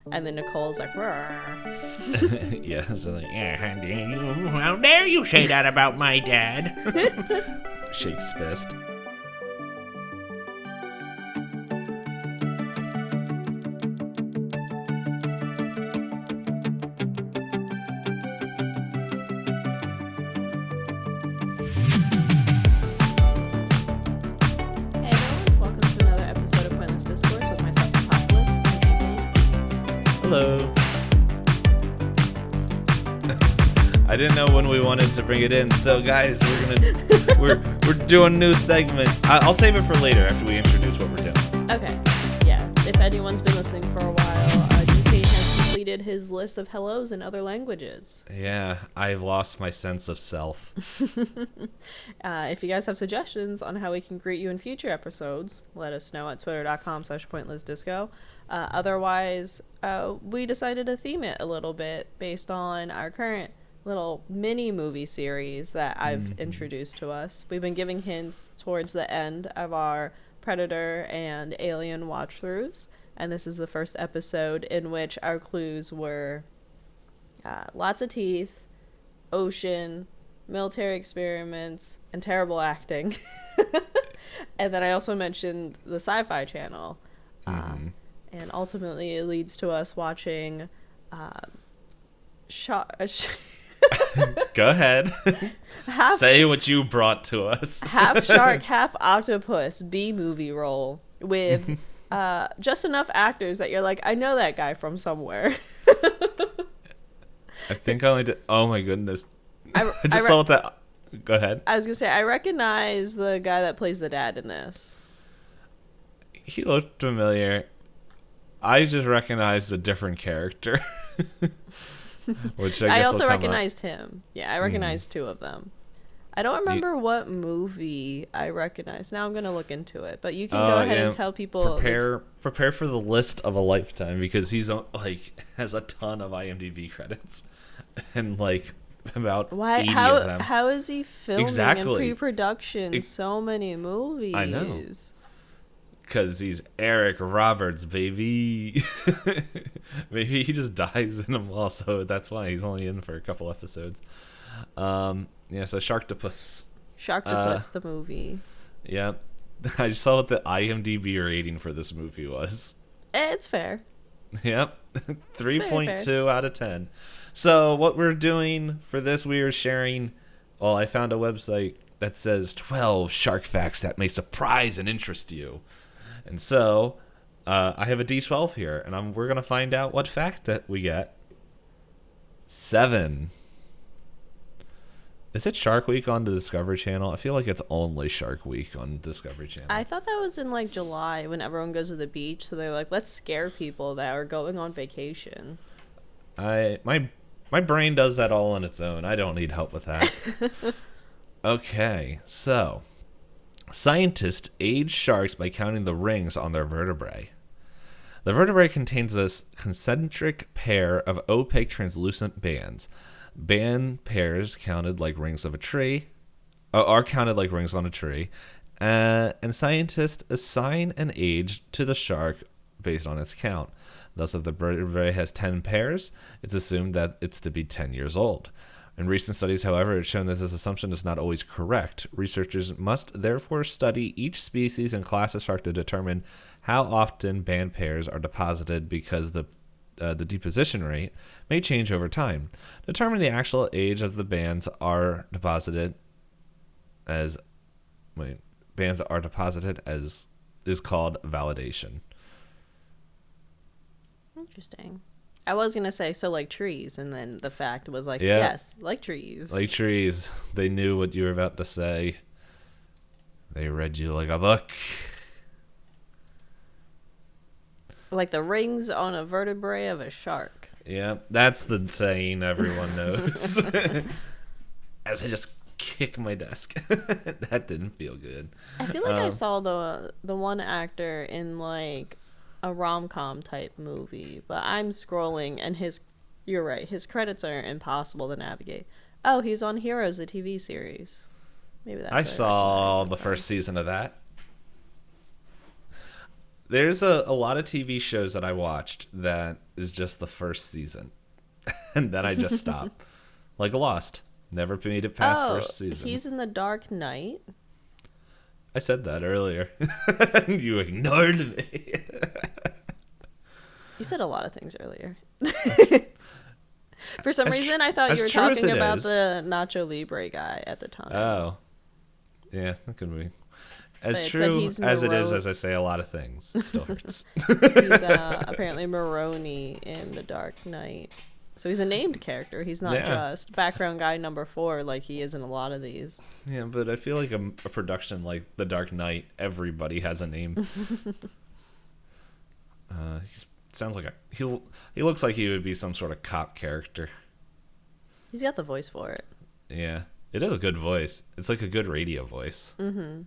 And then Nicole's like, "Rawr." Yeah, so like, how dare you say that about my dad? Shakes fist. Hey everyone, welcome to another episode of Pointless Discourse with myself, Hoppocalypse, and Itisdpayne. Hello. I didn't know when we wanted to bring it in, so guys, we're doing a new segment. I'll save it for later after we introduce what we're doing. Okay, yeah. If anyone's been listening for a while, Itisdpayne has completed his list of hellos in other languages. Yeah, I've lost my sense of self. If you guys have suggestions on how we can greet you in future episodes, let us know at twitter.com/pointlessdisco. Otherwise, we decided to theme it a little bit based on our current little mini movie series that I've introduced to us. We've been giving hints towards the end of our Predator and Alien watch-throughs, and this is the first episode in which our clues were lots of teeth, ocean, military experiments, and terrible acting. And then I also mentioned the Sci-Fi Channel. And ultimately it leads to us watching Go ahead. Say what you brought to us. half shark, half octopus B-movie role with just enough actors that you're like, I know that guy from somewhere. I think I only did. Oh my goodness. I just I saw that. Go ahead. I was gonna say, I recognize the guy that plays the dad in this. He looked familiar. I just recognized a different character. Which I I guess also will come recognized him. Yeah, I recognized two of them. I don't remember what movie I recognized. Now I'm gonna look into it. But you can go ahead and tell people. Prepare for the list of a lifetime, because he's like has a ton of IMDb credits and like about 80 of them. How is he filming Exactly. in pre-production so many movies? I know. Because he's Eric Roberts, baby. Maybe he just dies in them all, so that's why he's only in for a couple episodes. Yeah, so Sharktopus. Sharktopus, the movie. Yeah. I just saw what the IMDb rating for this movie was. It's fair. Yep. 3.2 out of 10. So what we're doing for this, we are sharing... Well, I found a website that says 12 shark facts that may surprise and interest you. And so, I have a D12 here, and we're going to find out what fact that we get. 7. Is it Shark Week on the Discovery Channel? I feel like it's only Shark Week on Discovery Channel. I thought that was in like July when everyone goes to the beach, so they're like, let's scare people that are going on vacation. My brain does that all on its own. I don't need help with that. Okay, so... Scientists age sharks by counting the rings on their vertebrae. The vertebrae contains a concentric pair of opaque translucent bands. Band pairs counted like rings of a tree, are counted like rings on a tree, and scientists assign an age to the shark based on its count. Thus, if the vertebrae has 10 pairs, it's assumed that it's to be 10 years old. In recent studies, however, it's shown that this assumption is not always correct. Researchers must therefore study each species and class of shark to determine how often band pairs are deposited, because the deposition rate may change over time. Determine the actual age of the bands are deposited as is called validation. Interesting. I was going to say, so like trees, and then the fact was like, yes, like trees. Like trees. They knew what you were about to say. They read you like a book. Like the rings on a vertebrae of a shark. Yeah, that's the saying everyone knows. As I just kick my desk. That didn't feel good. I feel like I saw the one actor in like a rom-com type movie, but I'm scrolling and you're right, his credits are impossible to navigate. Oh, he's on Heroes, the TV series. Maybe that's I saw the first season of that. There's a lot of TV shows that I watched that is just the first season, and then I just stopped. Like Lost. Never made it past first season. He's in The Dark Knight? I said that earlier. You ignored me. You said a lot of things earlier. For some reason, I thought you were talking about the Nacho Libre guy at the time. Oh. Yeah, that could be. As true as it is, as I say a lot of things, it still hurts. He's apparently Maroni in The Dark Knight. So he's a named character. He's not just background guy number 4 like he is in a lot of these. Yeah, but I feel like a production like The Dark Knight, everybody has a name. Sounds like he looks like he would be some sort of cop character. He's got the voice for it. Yeah, it is a good voice. It's like a good radio voice. Mm-hmm.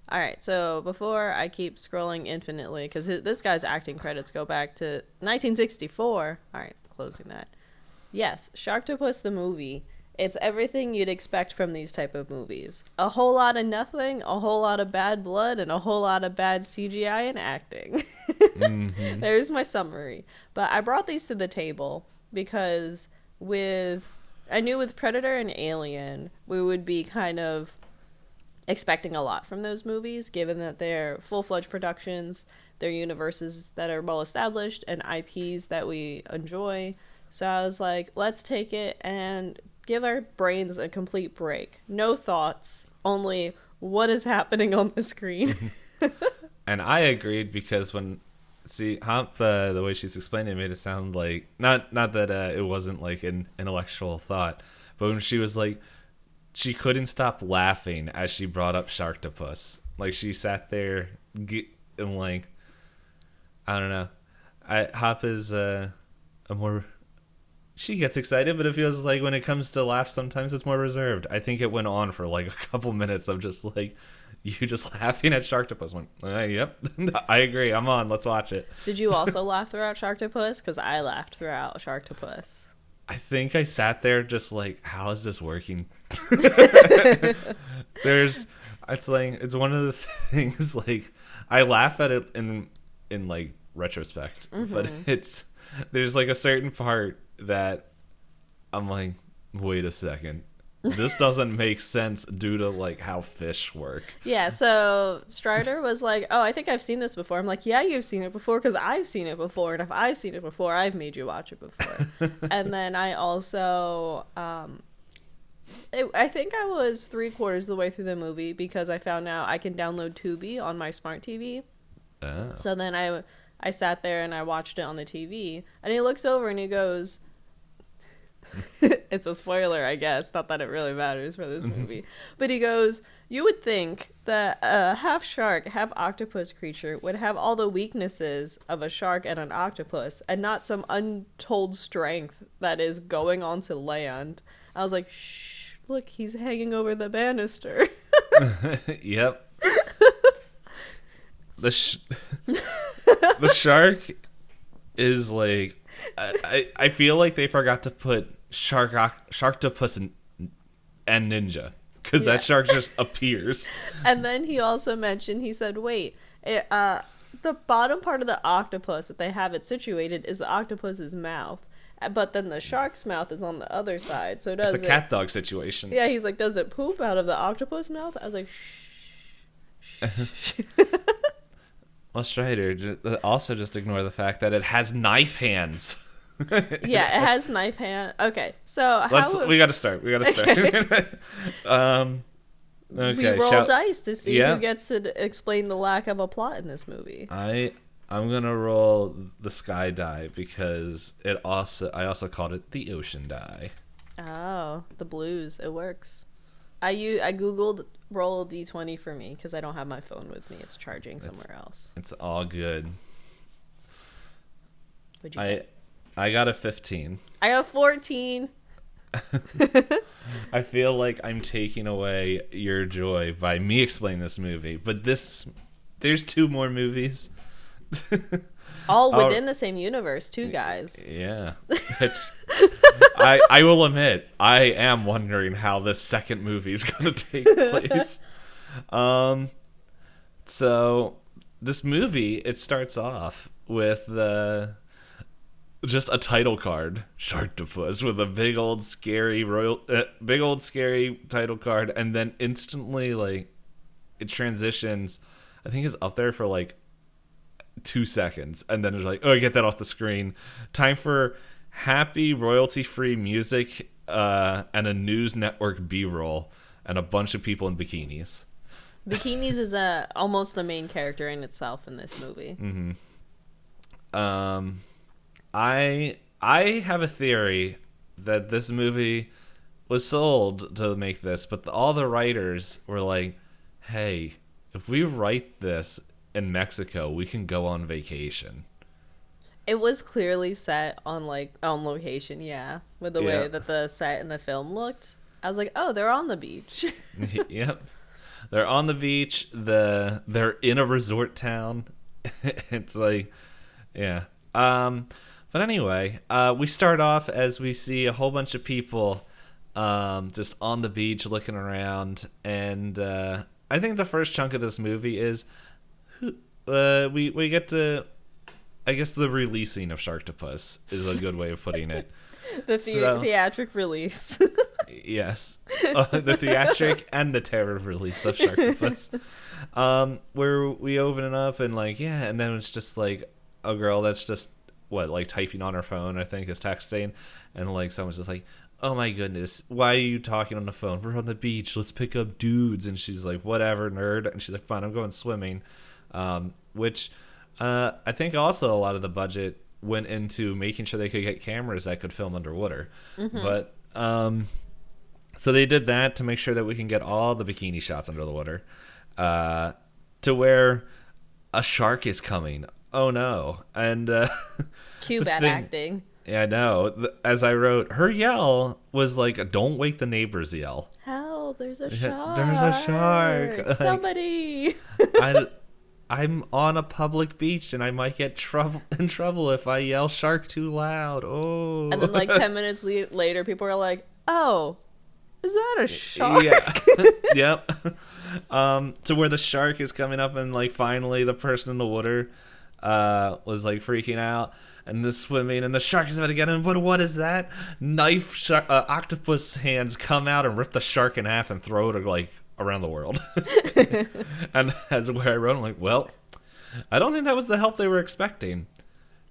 All right, so before I keep scrolling infinitely, because this guy's acting credits go back to 1964. All right, closing that. Yes, Sharktopus the movie. It's everything you'd expect from these type of movies. A whole lot of nothing, a whole lot of bad blood, and a whole lot of bad CGI and acting. Mm-hmm. There's my summary. But I brought these to the table because I knew with Predator and Alien, we would be kind of expecting a lot from those movies, given that they're full-fledged productions, they're universes that are well established, and IPs that we enjoy. So I was like, let's take it and give our brains a complete break. No thoughts, only what is happening on the screen. And I agreed because Hop, the way she's explained it made it sound like not that it wasn't like an intellectual thought, but when she was like, she couldn't stop laughing as she brought up Sharktopus. Like she sat there and like, I don't know. Hop is a more. She gets excited, but it feels like when it comes to laughs, sometimes it's more reserved. I think it went on for like a couple minutes of just like you just laughing at Sharktopus. Yep, I agree. I'm on. Let's watch it. Did you also laugh throughout Sharktopus? Because I laughed throughout Sharktopus. I think I sat there just like, how is this working? It's one of the things like I laugh at it in like retrospect, but there's like a certain part that I'm like, wait a second, this doesn't make sense due to like how fish work. Yeah, so Strider was like, oh, I think I've seen this before. I'm like, yeah, you've seen it before because I've seen it before, and if I've seen it before, I've made you watch it before. And then I also I think I was 3/4 of the way through the movie because I found out I can download Tubi on my smart TV. Oh. So then I sat there and I watched it on the TV, and he looks over and he goes, it's a spoiler, I guess, not that it really matters for this movie, but he goes, you would think that a half shark, half octopus creature would have all the weaknesses of a shark and an octopus and not some untold strength that is going onto land. I was like, shh, look, he's hanging over the banister. Yep. The shark is like, I feel like they forgot to put Sharktopus and Ninja because that shark just appears. And then he also mentioned, he said, wait, the bottom part of the octopus that they have it situated is the octopus's mouth, but then the shark's mouth is on the other side. So it's a cat dog situation. Yeah, he's like, does it poop out of the octopus mouth? I was like, shh. Well, Strider, also just ignore the fact that it has knife hands. Yeah, it has knife hand. Okay, so we gotta start. Okay. We roll dice to see who gets to explain the lack of a plot in this movie. I'm gonna roll the sky die because I also called it the ocean die. Oh, the blues. It works. I googled roll a d20 for me because I don't have my phone with me. It's charging somewhere else. It's all good. What'd you get? I got a 15. I got a 14. I feel like I'm taking away your joy by me explaining this movie, but there's 2 more movies. All within the same universe, too, guys. Yeah. I will admit, I am wondering how this second movie is going to take place. So this movie, it starts off with just a title card, Sharktopus, with a big old scary title card, and then instantly like it transitions. I think it's up there for like 2 seconds, and then it's like, oh, get that off the screen. Time for happy royalty-free music and a news network B-roll and a bunch of people in bikinis. Bikinis is almost the main character in itself in this movie. Mm-hmm. I have a theory that this movie was sold to make this, but all the writers were like, hey, if we write this in Mexico, we can go on vacation. It was clearly set on location, yeah, with the way that the set in the film looked. I was like, oh, they're on the beach. Yep. They're on the beach. They're in a resort town. It's like, yeah. But anyway, we start off as we see a whole bunch of people just on the beach looking around, and I think the first chunk of this movie is we get to, I guess, the releasing of Sharktopus is a good way of putting it. The theatric release. Yes. The theatric and the terror release of Sharktopus. Where we open it up and like, yeah, and then it's just like a girl that's just typing on her phone, I think, is texting, and like someone's just like, oh my goodness, why are you talking on the phone? We're on the beach, let's pick up dudes. And she's like, whatever, nerd. And she's like, fine, I'm going swimming. Which I think also a lot of the budget went into making sure they could get cameras that could film underwater. Mm-hmm. But so they did that to make sure that we can get all the bikini shots under the water, to where a shark is coming. Oh no. And cue bad acting. Yeah, I know. As I wrote, her yell was like a "Don't wake the neighbors" yell. Help! There's a shark! There's a shark! Somebody! I'm on a public beach and I might get in trouble if I yell "shark" too loud. Oh! And then like 10 minutes later, people are like, "Oh, is that a shark?" Yeah. Yep. To where the shark is coming up, and like finally the person in the water was like freaking out. And the swimming, and the shark is about to get him. But what is that? Octopus hands come out and rip the shark in half and throw it like around the world. And as where I wrote, I'm like, well, I don't think that was the help they were expecting,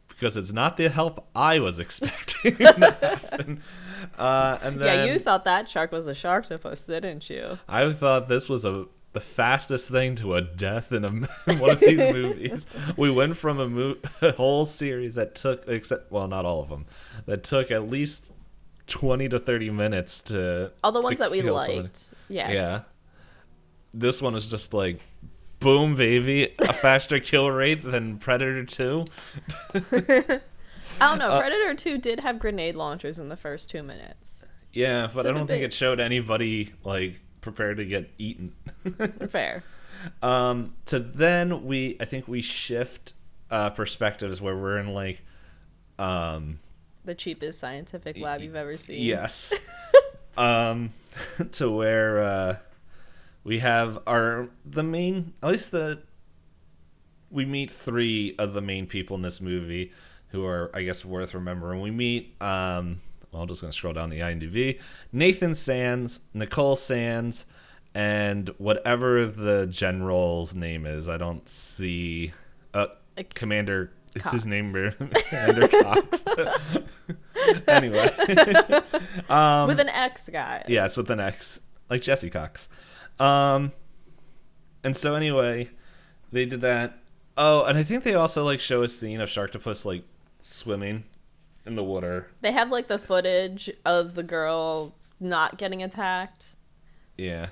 because it's not the help I was expecting to happen. And then, yeah, you thought that shark was a Sharktopus, didn't you? I thought this was the fastest thing to a death in one of these movies. We went from a whole series that took, not all of them, that took at least 20 to 30 minutes to all the ones that we liked. Someone. Yes. Yeah. This one is just like, boom, baby, a faster kill rate than Predator 2. I don't know. Predator 2 did have grenade launchers in the first 2 minutes. Yeah, but I don't think it showed anybody like prepared to get eaten. Fair. To then I think we shift perspectives where we're in like the cheapest scientific lab you've ever seen. Yes. To where we have we meet 3 of the main people in this movie who are, I guess, worth remembering. We meet I'm just going to scroll down the IMDb. Nathan Sands, Nicole Sands, and whatever the general's name is. I don't see... Commander... Is his name Commander Cox? Anyway. With an X, guys. Yes, with an X. Like Jesse Cox. And so anyway, they did that. Oh, and I think they also like show a scene of Sharktopus like swimming in the water. They have like the footage of the girl not getting attacked. Yeah.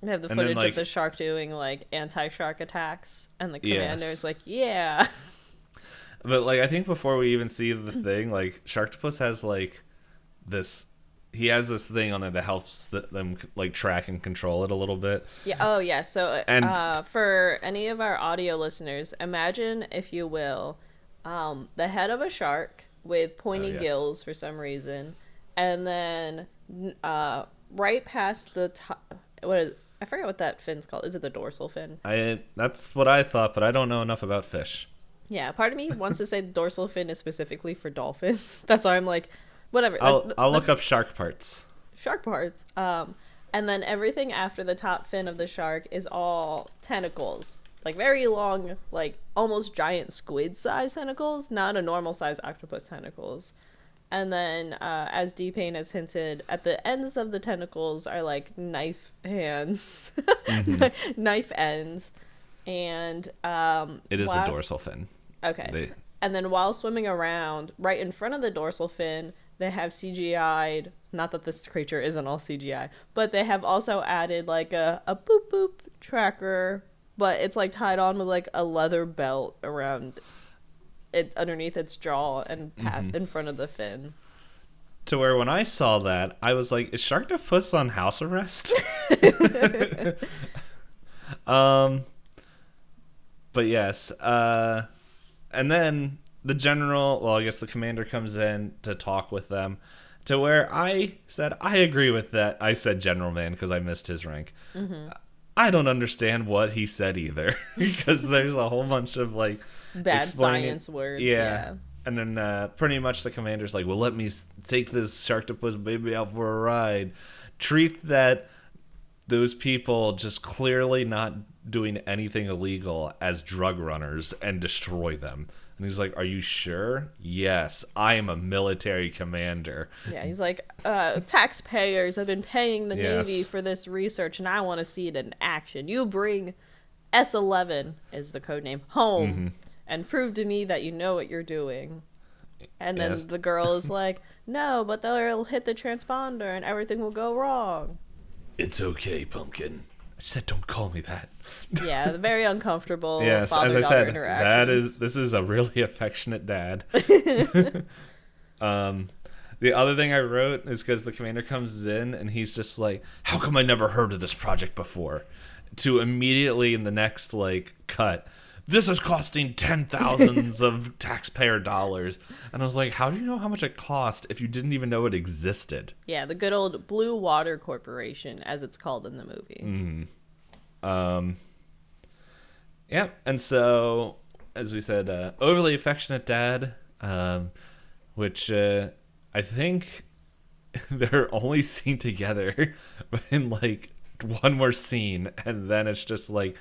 They have the footage of the shark doing like anti-shark attacks, and the commander's like, yeah. But like, I think before we even see the thing, like Sharktopus has like this. He has this thing on there that helps them like track and control it a little bit. Yeah. Oh, yeah. So, for any of our audio listeners, imagine, if you will, the head of a shark with pointy gills for some reason, and then right past the top, I forget what that fin's called. Is it the dorsal fin? That's what I thought, but I don't know enough about fish. Yeah, part of me wants to say the dorsal fin is specifically for dolphins. That's why I'm like, whatever. I'll look up shark parts. Shark parts. And then everything after the top fin of the shark is all tentacles. Like very long, like almost giant squid size tentacles, not a normal size octopus tentacles. And then, as Dpayne has hinted, at the ends of the tentacles are like knife hands, knife ends. And it is the dorsal fin. Okay. And then while swimming around, right in front of the dorsal fin, they have CGI'd, not that this creature isn't all CGI, but they have also added like a boop boop tracker, but it's like tied on with like a leather belt around it underneath its jaw and in front of the fin. To where when I saw that, I was like, is Sharktopus on house arrest? But yes, and then the general, well, I guess the commander comes in to talk with them, to where I said, I agree with that. I said General Man because I missed his rank. I don't understand what he said either, because there's a whole bunch of like bad science words. Yeah. And then pretty much the commander's like, well, let me take this Sharktopus baby out for a ride. Treat those people just clearly not doing anything illegal as drug runners and destroy them. And he's like, are you sure? Yes, I am a military commander. Yeah, he's like, taxpayers have been paying the Navy for this research, and I want to see it in action. You bring S11, is the code name, home, and prove to me that you know what you're doing. And then the girl is like, no, but they'll hit the transponder and everything will go wrong. It's okay, Pumpkin. I said, don't call me that. Yeah, very uncomfortable. Yes, as I said, this is a really affectionate dad. The other thing I wrote is because the commander comes in and he's just like, how come I never heard of this project before? To immediately in the next like cut, this is costing $10,000s of taxpayer dollars. And I was like, how do you know how much it cost if you didn't even know it existed? Yeah, the good old Blue Water Corporation, as it's called in the movie. Yeah, and so, as we said, overly affectionate dad, which I think they're only seen together in like one more scene, and then it's just like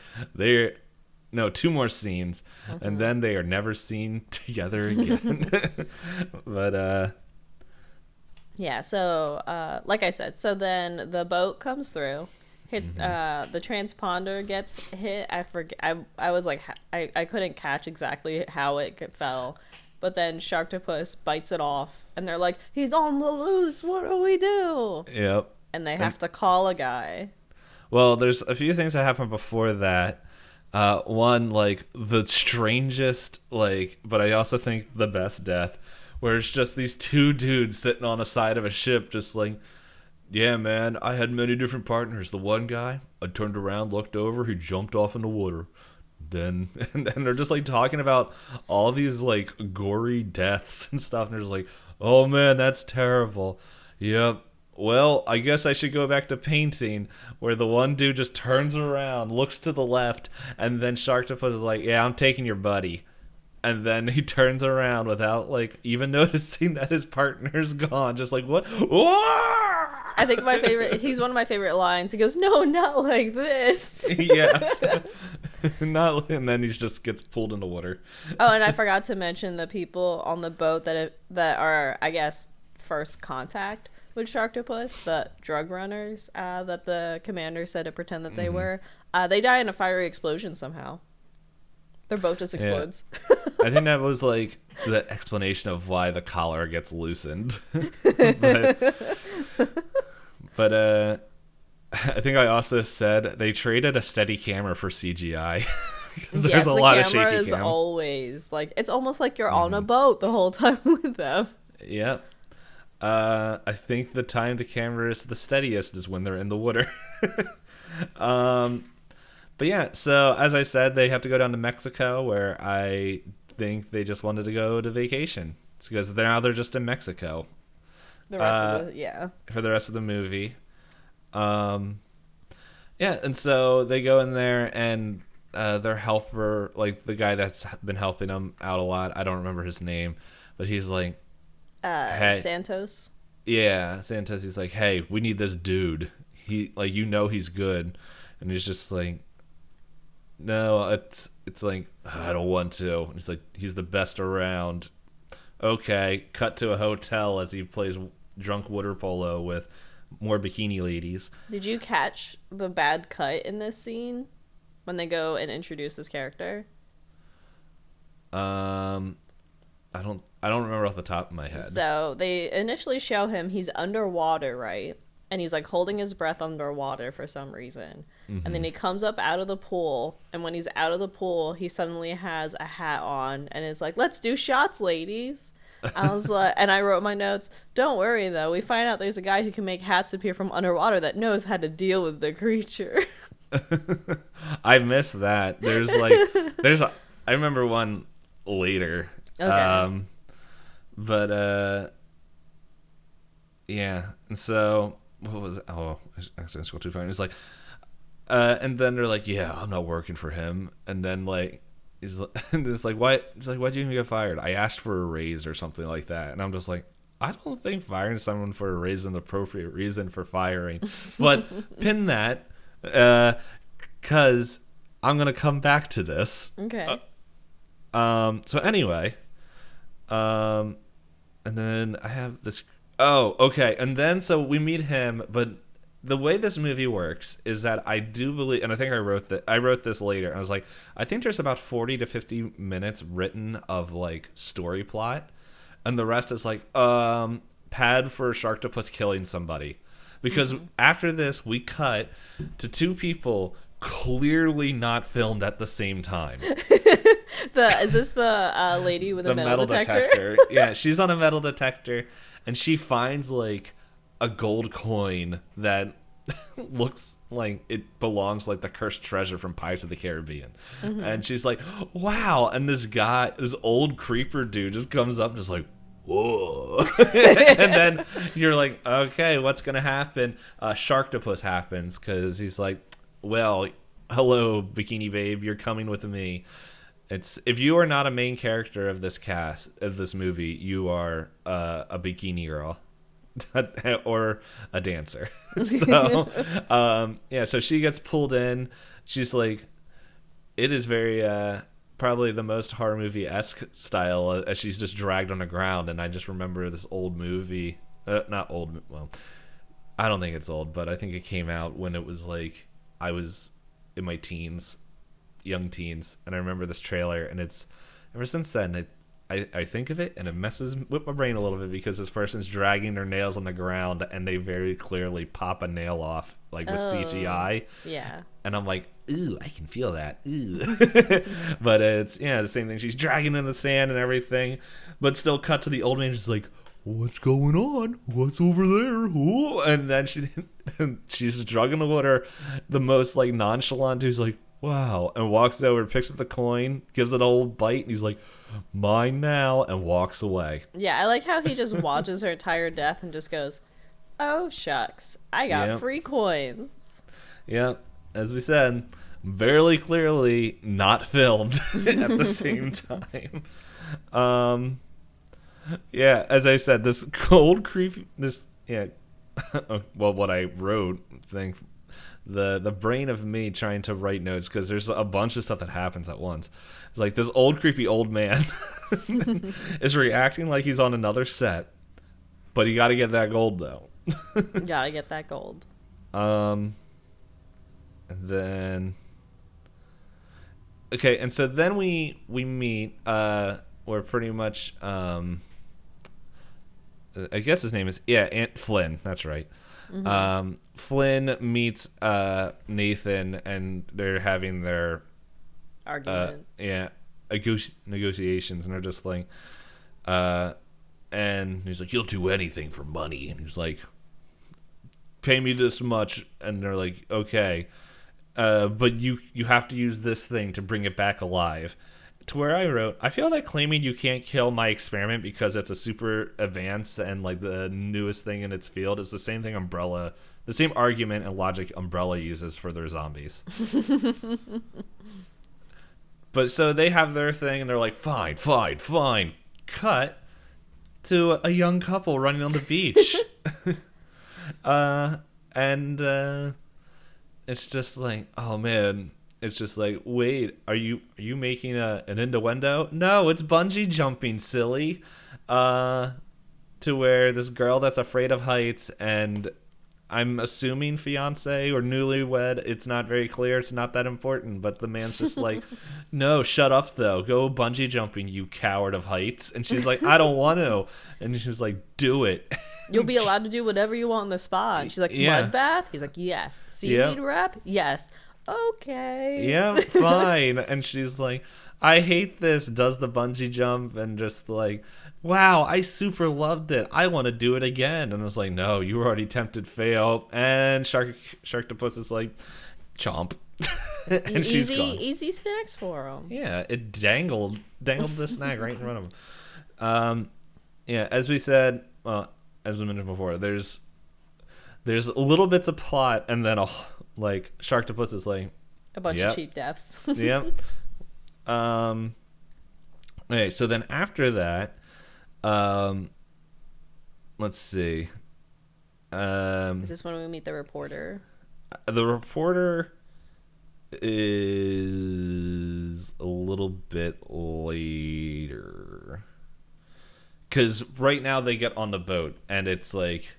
two more scenes, and then they are never seen together again. But yeah, so like I said, so then the boat comes through, hit the transponder gets hit. I forget. I was like, I couldn't catch exactly how it fell, but then Sharktopus bites it off, and they're like, he's on the loose. What do we do? Yep. And they have to call a guy. Well, there's a few things that happened before that. One, like, the strangest, like, but I also think the best death, where it's just these two dudes sitting on the side of a ship just like, yeah, man, I had many different partners. The one guy, I turned around, looked over, he jumped off in the water. And then they're just, like, talking about all these, like, gory deaths and stuff, and they're just like, oh, man, that's terrible. Yep. Well, I guess I should go back to painting, where the one dude just turns around, looks to the left, and then Sharktopus is like, yeah, I'm taking your buddy. And then he turns around without, like, even noticing that his partner's gone. Just like, what? I think he's one of my favorite lines. He goes, no, not like this. Yes. And then he just gets pulled in the water. Oh, and I forgot to mention the people on the boat that are, I guess, first contact with Sharktopus, the drug runners that the commander said to pretend that they were. They die in a fiery explosion somehow. Their boat just explodes. Yeah. I think that was like the explanation of why the collar gets loosened. but I think I also said they traded a steady camera for CGI. There's a lot of shaky camera is always like, it's almost like you're on a boat the whole time with them. Yep. I think the time the camera is the steadiest is when they're in the water. But yeah, so as I said, they have to go down to Mexico, where I think they just wanted to go to vacation. It's because now they're just in Mexico. The rest of the, yeah. For the rest of the movie. Yeah, and so they go in there and their helper, like the guy that's been helping them out a lot, I don't remember his name, but he's like, hey, Santos. yeah, Santos, he's like, hey, we need this dude. He, like, he's good. And he's just like, no, it's like, I don't want to. And he's like, he's the best around. Okay, cut to a hotel as he plays drunk water polo with more bikini ladies. Did you catch the bad cut in this scene when they go and introduce this character? I don't remember off the top of my head. So they initially show him he's underwater, right? And he's like holding his breath underwater for some reason. Mm-hmm. And then he comes up out of the pool, and when he's out of the pool, he suddenly has a hat on and is like, "Let's do shots, ladies." I was like, and I wrote my notes, "Don't worry though, we find out there's a guy who can make hats appear from underwater that knows how to deal with the creature." I missed that. I remember one later. Okay. Yeah. And so what was it? Oh, I accidentally scrolled too far. And it's like, and then they're like, yeah, I'm not working for him. And then like, it's like, why? It's like, why'd you even get fired? I asked for a raise or something like that. And I'm just like, I don't think firing someone for a raise is an appropriate reason for firing. But pin that, because I'm gonna come back to this. Okay. So anyway, and then I have this. Oh, okay. And then so we meet him, but the way this movie works is that I do believe, and I think I wrote this later. And I was like, I think there's about 40 to 50 minutes written of like story plot, and the rest is like pad for Sharktopus killing somebody, because after this we cut to two people clearly not filmed at the same time. Is this the lady with a metal detector? Yeah, she's on a metal detector, and she finds like a gold coin that looks like it belongs like the cursed treasure from Pirates of the Caribbean. Mm-hmm. And she's like, wow. And this old creeper dude just comes up and just like, whoa. And then you're like, okay, what's gonna happen? Sharktopus happens, because he's like, well, hello, bikini babe, you're coming with me. It's, if you are not a main character of this cast of this movie, you are a bikini girl or a dancer. So yeah, so she gets pulled in. She's like, it is very probably the most horror movie-esque style, as she's just dragged on the ground. And I just remember this old movie, not old, well, I don't think it's old, but I think it came out when it was like I was in my teens, young teens, and I remember this trailer, and it's ever since then I think of it and it messes with my brain a little bit, because this person's dragging their nails on the ground and they very clearly pop a nail off like with CGI. Yeah. And I'm like, ooh, I can feel that. Ooh. But it's, yeah, the same thing. She's dragging in the sand and everything, but still cut to the old man just like, what's going on? What's over there? Ooh. And then she's drugging the water, the most like nonchalant, who's like, wow, and walks over, picks up the coin, gives it a old bite, and he's like, mine now, and walks away. Yeah, I like how he just watches her entire death and just goes, oh shucks, I got free coins. Yeah, as we said, very clearly not filmed at the same time. Yeah, as I said, this cold creepy, well, what I wrote thing, the brain of me trying to write notes, because there's a bunch of stuff that happens at once. It's like this old creepy old man is reacting like he's on another set, but you got to get that gold though. Gotta get that gold. And then okay, and so then we meet we're pretty much I guess his name is Aunt Flynn, that's right. Mm-hmm. Flynn meets Nathan, and they're having their argument. Negotiations, and they're just like, and he's like, you'll do anything for money, and he's like, pay me this much, and they're like, okay, but you have to use this thing to bring it back alive. to where I wrote, I feel like claiming you can't kill my experiment because it's a super advanced and like the newest thing in its field is the same thing the same argument and logic Umbrella uses for their zombies. But so they have their thing and they're like, fine. Cut to a young couple running on the beach. And it's just like, oh man. It's just like, wait, are you making an innuendo? No, it's bungee jumping, silly. To where this girl that's afraid of heights and I'm assuming fiance or newlywed, it's not very clear, it's not that important, but the man's just like, no, shut up though, go bungee jumping, you coward of heights. And she's like, I don't want to. And she's like, do it. You'll be allowed to do whatever you want in the spa. And she's like, mud bath? He's like, yes. Seaweed wrap? Yes. Okay. Yeah, fine. And she's like, I hate this, does the bungee jump, and just like, wow, I super loved it. I want to do it again. And I was like, no, you were already tempted fail. And Sharktopus is like, chomp. And she's gone. Easy snacks for him. Yeah, it dangled the snack right in front of him. Yeah, as we said, as we mentioned before, there's little bits of plot, and then like Sharktopus is like a bunch of cheap deaths. Yep. Okay, so then after that, let's see. Is this when we meet the reporter? The reporter is a little bit later. Because right now they get on the boat, and it's like,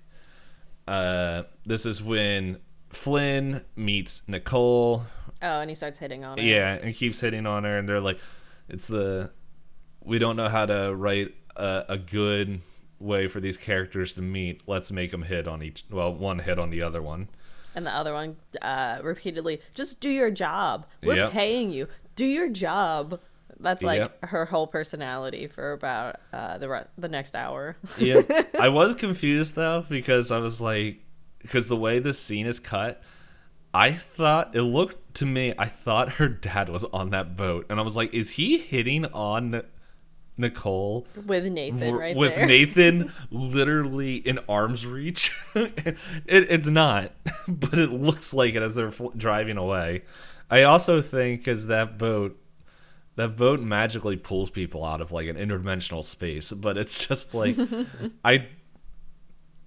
this is when Flynn meets Nicole. Oh, and he starts hitting on her. Yeah, and keeps hitting on her, and they're like, we don't know how to write a good way for these characters to meet. Let's make them hit on one hit on the other one. And the other one repeatedly, just do your job. We're paying you. Do your job. That's like her whole personality for about the next hour. Yeah, I was confused though because I was like, because the way this scene is cut, I thought her dad was on that boat, and I was like, is he hitting on Nicole with Nathan with there? Nathan literally in arm's reach? It's not, but it looks like it as they're driving away. I also think because that boat magically pulls people out of like an interdimensional space, but it's just like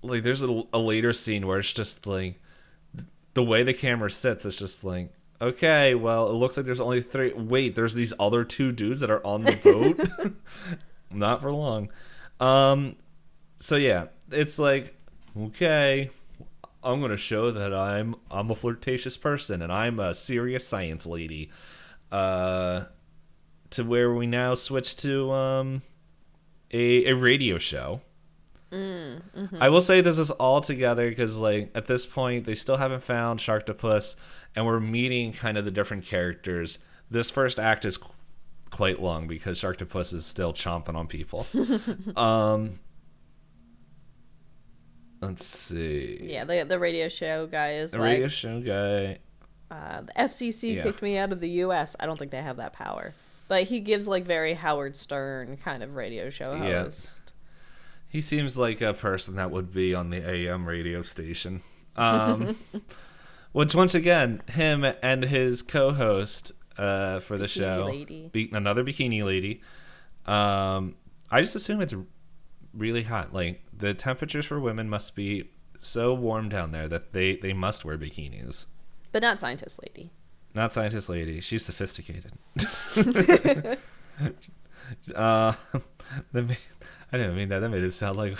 there's a later scene where it's just like the way the camera sits, it's just like, okay, well, it looks like there's only 3. Wait, there's these other 2 dudes that are on the boat. Not for long. So yeah, it's like, okay, I'm gonna show that I'm a flirtatious person and I'm a serious science lady. To where we now switch to a radio show. Mm-hmm. I will say this is all together because like at this point they still haven't found Sharktopus, and we're meeting kind of the different characters. This first act is quite long because Sharktopus is still chomping on people. Let's see. Yeah, the radio show guy is the radio show guy. The FCC kicked me out of the U.S. I don't think they have that power, but he gives like very Howard Stern kind of radio show host. He seems like a person that would be on the AM radio station. Which, once again, him and his co-host for the show, another bikini lady. I just assume it's really hot. Like, the temperatures for women must be so warm down there that they must wear bikinis. But not scientist lady. Not scientist lady. She's sophisticated. I didn't mean that. That made it sound like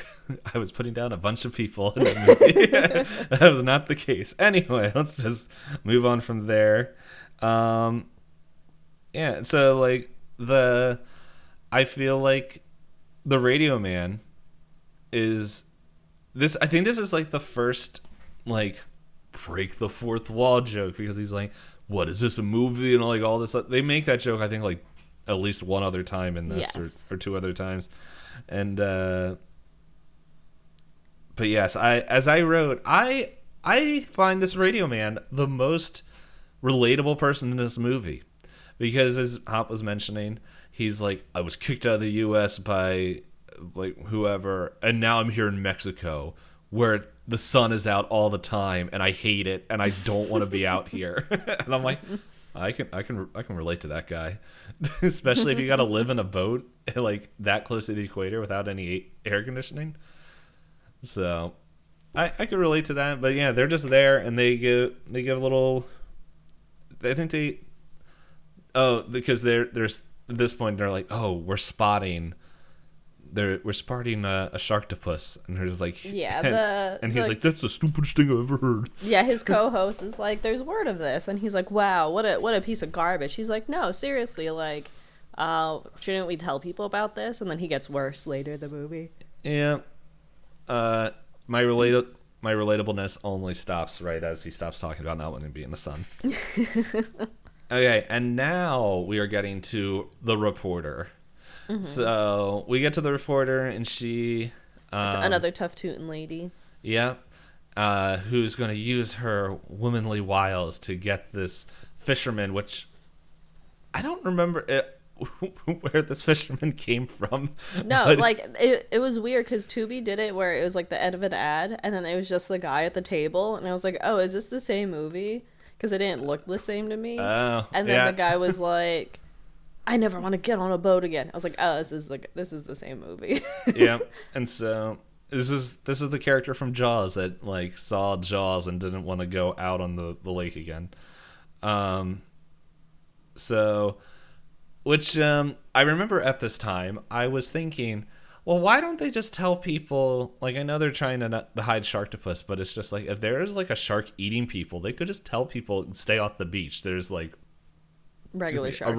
I was putting down a bunch of people in that movie. That was not the case. Anyway, let's just move on from there. Yeah, so like I feel like the Radio Man is this. I think this is like the first like break the fourth wall joke because he's like, "What is this, a movie?" and like all this. They make that joke I think like at least one other time in this, or 2 other times. And but yes, I wrote, I find this Radio Man the most relatable person in this movie because, as Hop was mentioning, he's like, I was kicked out of the U.S. by like whoever, and now I'm here in Mexico where the sun is out all the time, and I hate it, and I don't want to be out here. And I'm like, I can relate to that guy, especially if you got to live in a boat like that close to the equator without any air conditioning. So I could relate to that. But yeah, they're just there, and they give a little. I think they. Oh, because there's at this point they're like, oh, we're spotting a Sharktopus, and there's like, yeah, and he's like, that's the stupidest thing I've ever heard. Yeah, his co-host is like, there's word of this, and he's like, wow, what a piece of garbage. He's like, no, seriously, like, shouldn't we tell people about this? And then he gets worse later in the movie. Yeah, my relatableness only stops right as he stops talking about not wanting to be in the sun. Okay, and now we are getting to the reporter. Mm-hmm. So we get to the reporter, and she... another tough tootin' lady. Yeah. Who's going to use her womanly wiles to get this fisherman, which I don't remember where this fisherman came from. No, but... like, it was weird, because Tubi did it where it was like the end of an ad, and then it was just the guy at the table, and I was like, oh, is this the same movie? Because it didn't look the same to me. Oh, and then the guy was like, I never want to get on a boat again. I was like, oh, this is the same movie. Yeah, and so this is the character from Jaws that like saw Jaws and didn't want to go out on the lake again. So, which I remember at this time I was thinking, well, why don't they just tell people, like, I know they're trying to hide Sharktopus, but it's just like, if there's like a shark eating people, they could just tell people stay off the beach. There's like regular shark,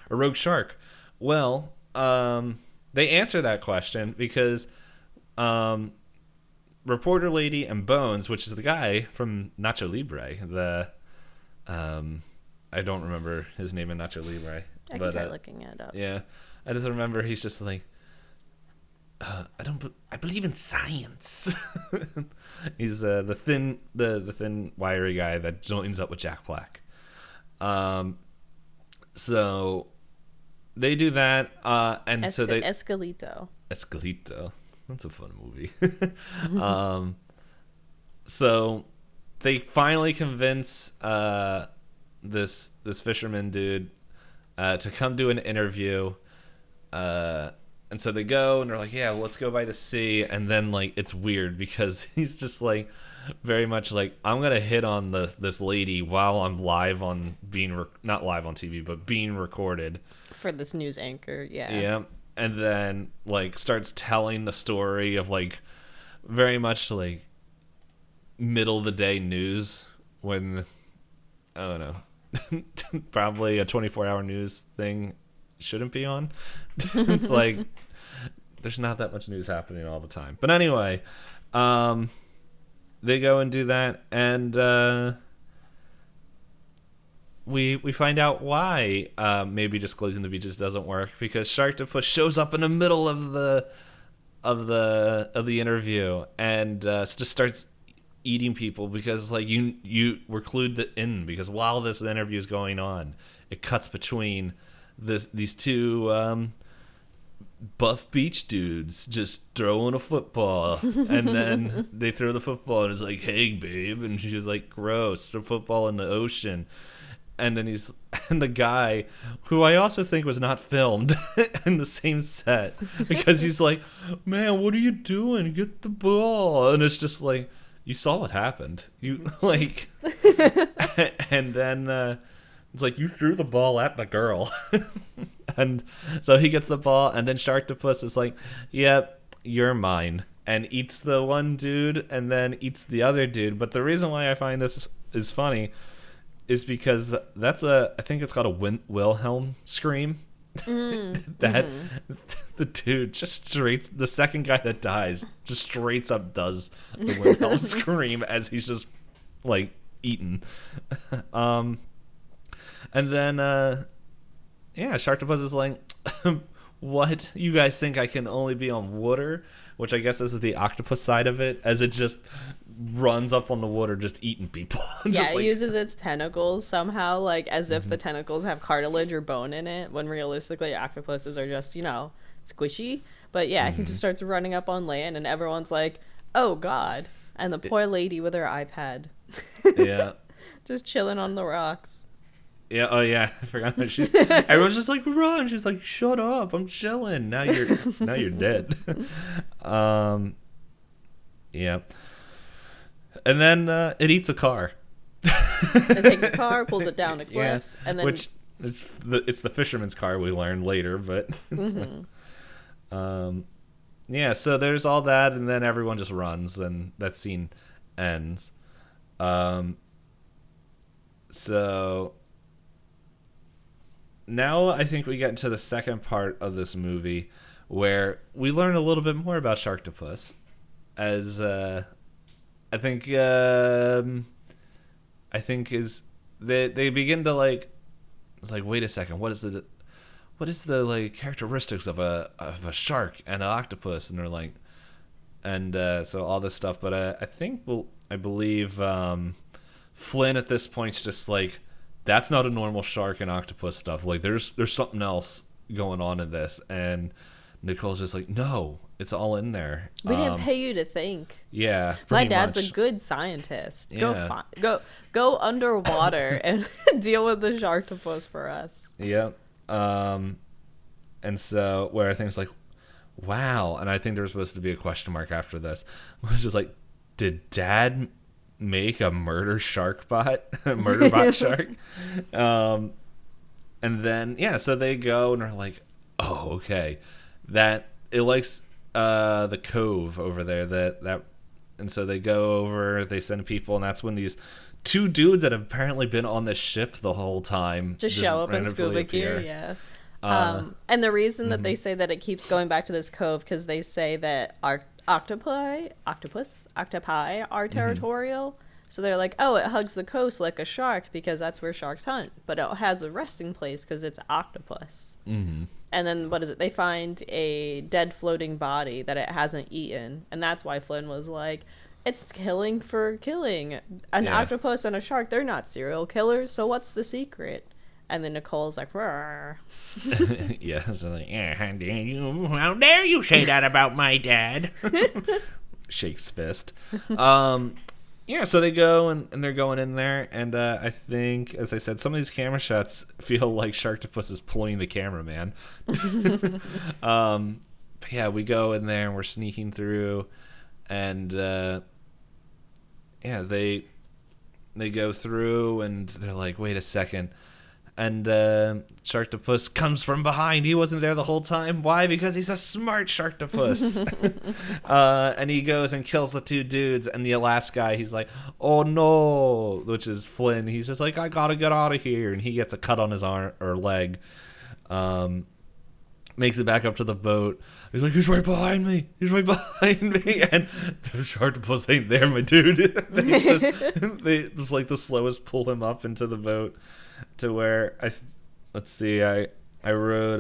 a rogue shark. Well, they answer that question because reporter lady and Bones, which is the guy from Nacho Libre, I don't remember his name in Nacho Libre. I can try looking it up. Yeah, I just remember he's just like, I believe in science. He's the thin, wiry guy that joins up with Jack Black. So they do that, and so they Escalito. That's a fun movie. So they finally convince this fisherman dude to come do an interview. And so they go, and they're like, yeah, let's go by the sea. And then, like, it's weird because he's just, like, very much like, I'm going to hit on this lady while I'm live on not live on TV, but being recorded. For this news anchor, yeah. Yeah. And then, like, starts telling the story of, like, very much, like, middle of the day news when, I don't know, probably a 24-hour news thing shouldn't be on. It's like there's not that much news happening all the time. But anyway, they go and do that, and we find out why maybe just closing the beaches doesn't work, because Sharktopus shows up in the middle of the interview and just starts eating people, because like you were clued in, because while this interview is going on, it cuts between these two buff beach dudes just throwing a football, and then they throw the football and it's like, hey babe, and she's like, gross, throw football in the ocean. And then the guy, who I also think was not filmed in the same set, because he's like, man, what are you doing, get the ball. And it's just like, you saw what happened, you like and then it's like, you threw the ball at the girl. And so he gets the ball, and then Sharktopus is like, yep, you're mine, and eats the one dude and then eats the other dude. But the reason why I find this is funny is because that's I think it's called a Wilhelm scream. That the dude just the second guy that dies just straight up does the Wilhelm scream as he's just like eaten. And then, Sharktopus is like, what? You guys think I can only be on water? Which I guess this is the octopus side of it, as it just runs up on the water just eating people. Yeah, it uses its tentacles somehow, like as if the tentacles have cartilage or bone in it, when realistically octopuses are just, squishy. But yeah, he just starts running up on land and everyone's like, oh god. And the poor lady with her iPad. Yeah. Just chilling on the rocks. Yeah, oh yeah, I forgot that everyone's just like, run. She's like, shut up, I'm chilling. Now you're dead. Yeah. And then it eats a car. It takes a car, pulls it down a cliff, and then it's the fisherman's car, we learned later, but yeah, so there's all that, and then everyone just runs, and that scene ends. So now I think we get into the second part of this movie where we learn a little bit more about Sharktopus, as I think is they begin to like, it's like, wait a second, what is the like characteristics of a shark and an octopus, and they're like, and so all this stuff, but I believe Flynn at this point's just like, that's not a normal shark and octopus stuff, like there's something else going on in this, and Nicole's just like, no, it's all in there. We didn't pay you to think. Yeah, my dad's a good scientist. Yeah. Go underwater and deal with the Sharktopus for us. Yep. And so where I think it's like, wow, and I think there's supposed to be a question mark after this. It was just like, did Dad make a murder shark bot, a murder bot shark? And then so they go and are like, oh, okay, that it likes the cove over there, that and so they go over, they send people, and that's when these two dudes that have apparently been on this ship the whole time just show up in scuba gear. Yeah. And the reason that they say that it keeps going back to this cove, because they say that octopi are territorial. So they're like, oh, it hugs the coast like a shark because that's where sharks hunt, but it has a resting place because it's octopus. Mm-hmm. And then what is it? They find a dead floating body that it hasn't eaten, and that's why Flynn was like, it's killing for killing. An octopus and a shark, they're not serial killers, so what's the secret? And then Nicole's like, rawr. Yeah, so like, how dare you say that about my dad? Shakes fist. Yeah, so they go and they're going in there, and I think, as I said, some of these camera shots feel like Sharktopus is pulling the cameraman. But yeah, we go in there and we're sneaking through, and they go through and they're like, wait a second. And Sharktopus comes from behind. He wasn't there the whole time. Why? Because he's a smart Sharktopus. And he goes and kills the two dudes. And the last guy, he's like, oh no, which is Flynn. He's just like, I gotta get out of here. And he gets a cut on his arm or leg. Makes it back up to the boat. He's like, he's right behind me. He's right behind me. And the Sharktopus ain't there, my dude. They just like the slowest pull him up into the boat. To where I wrote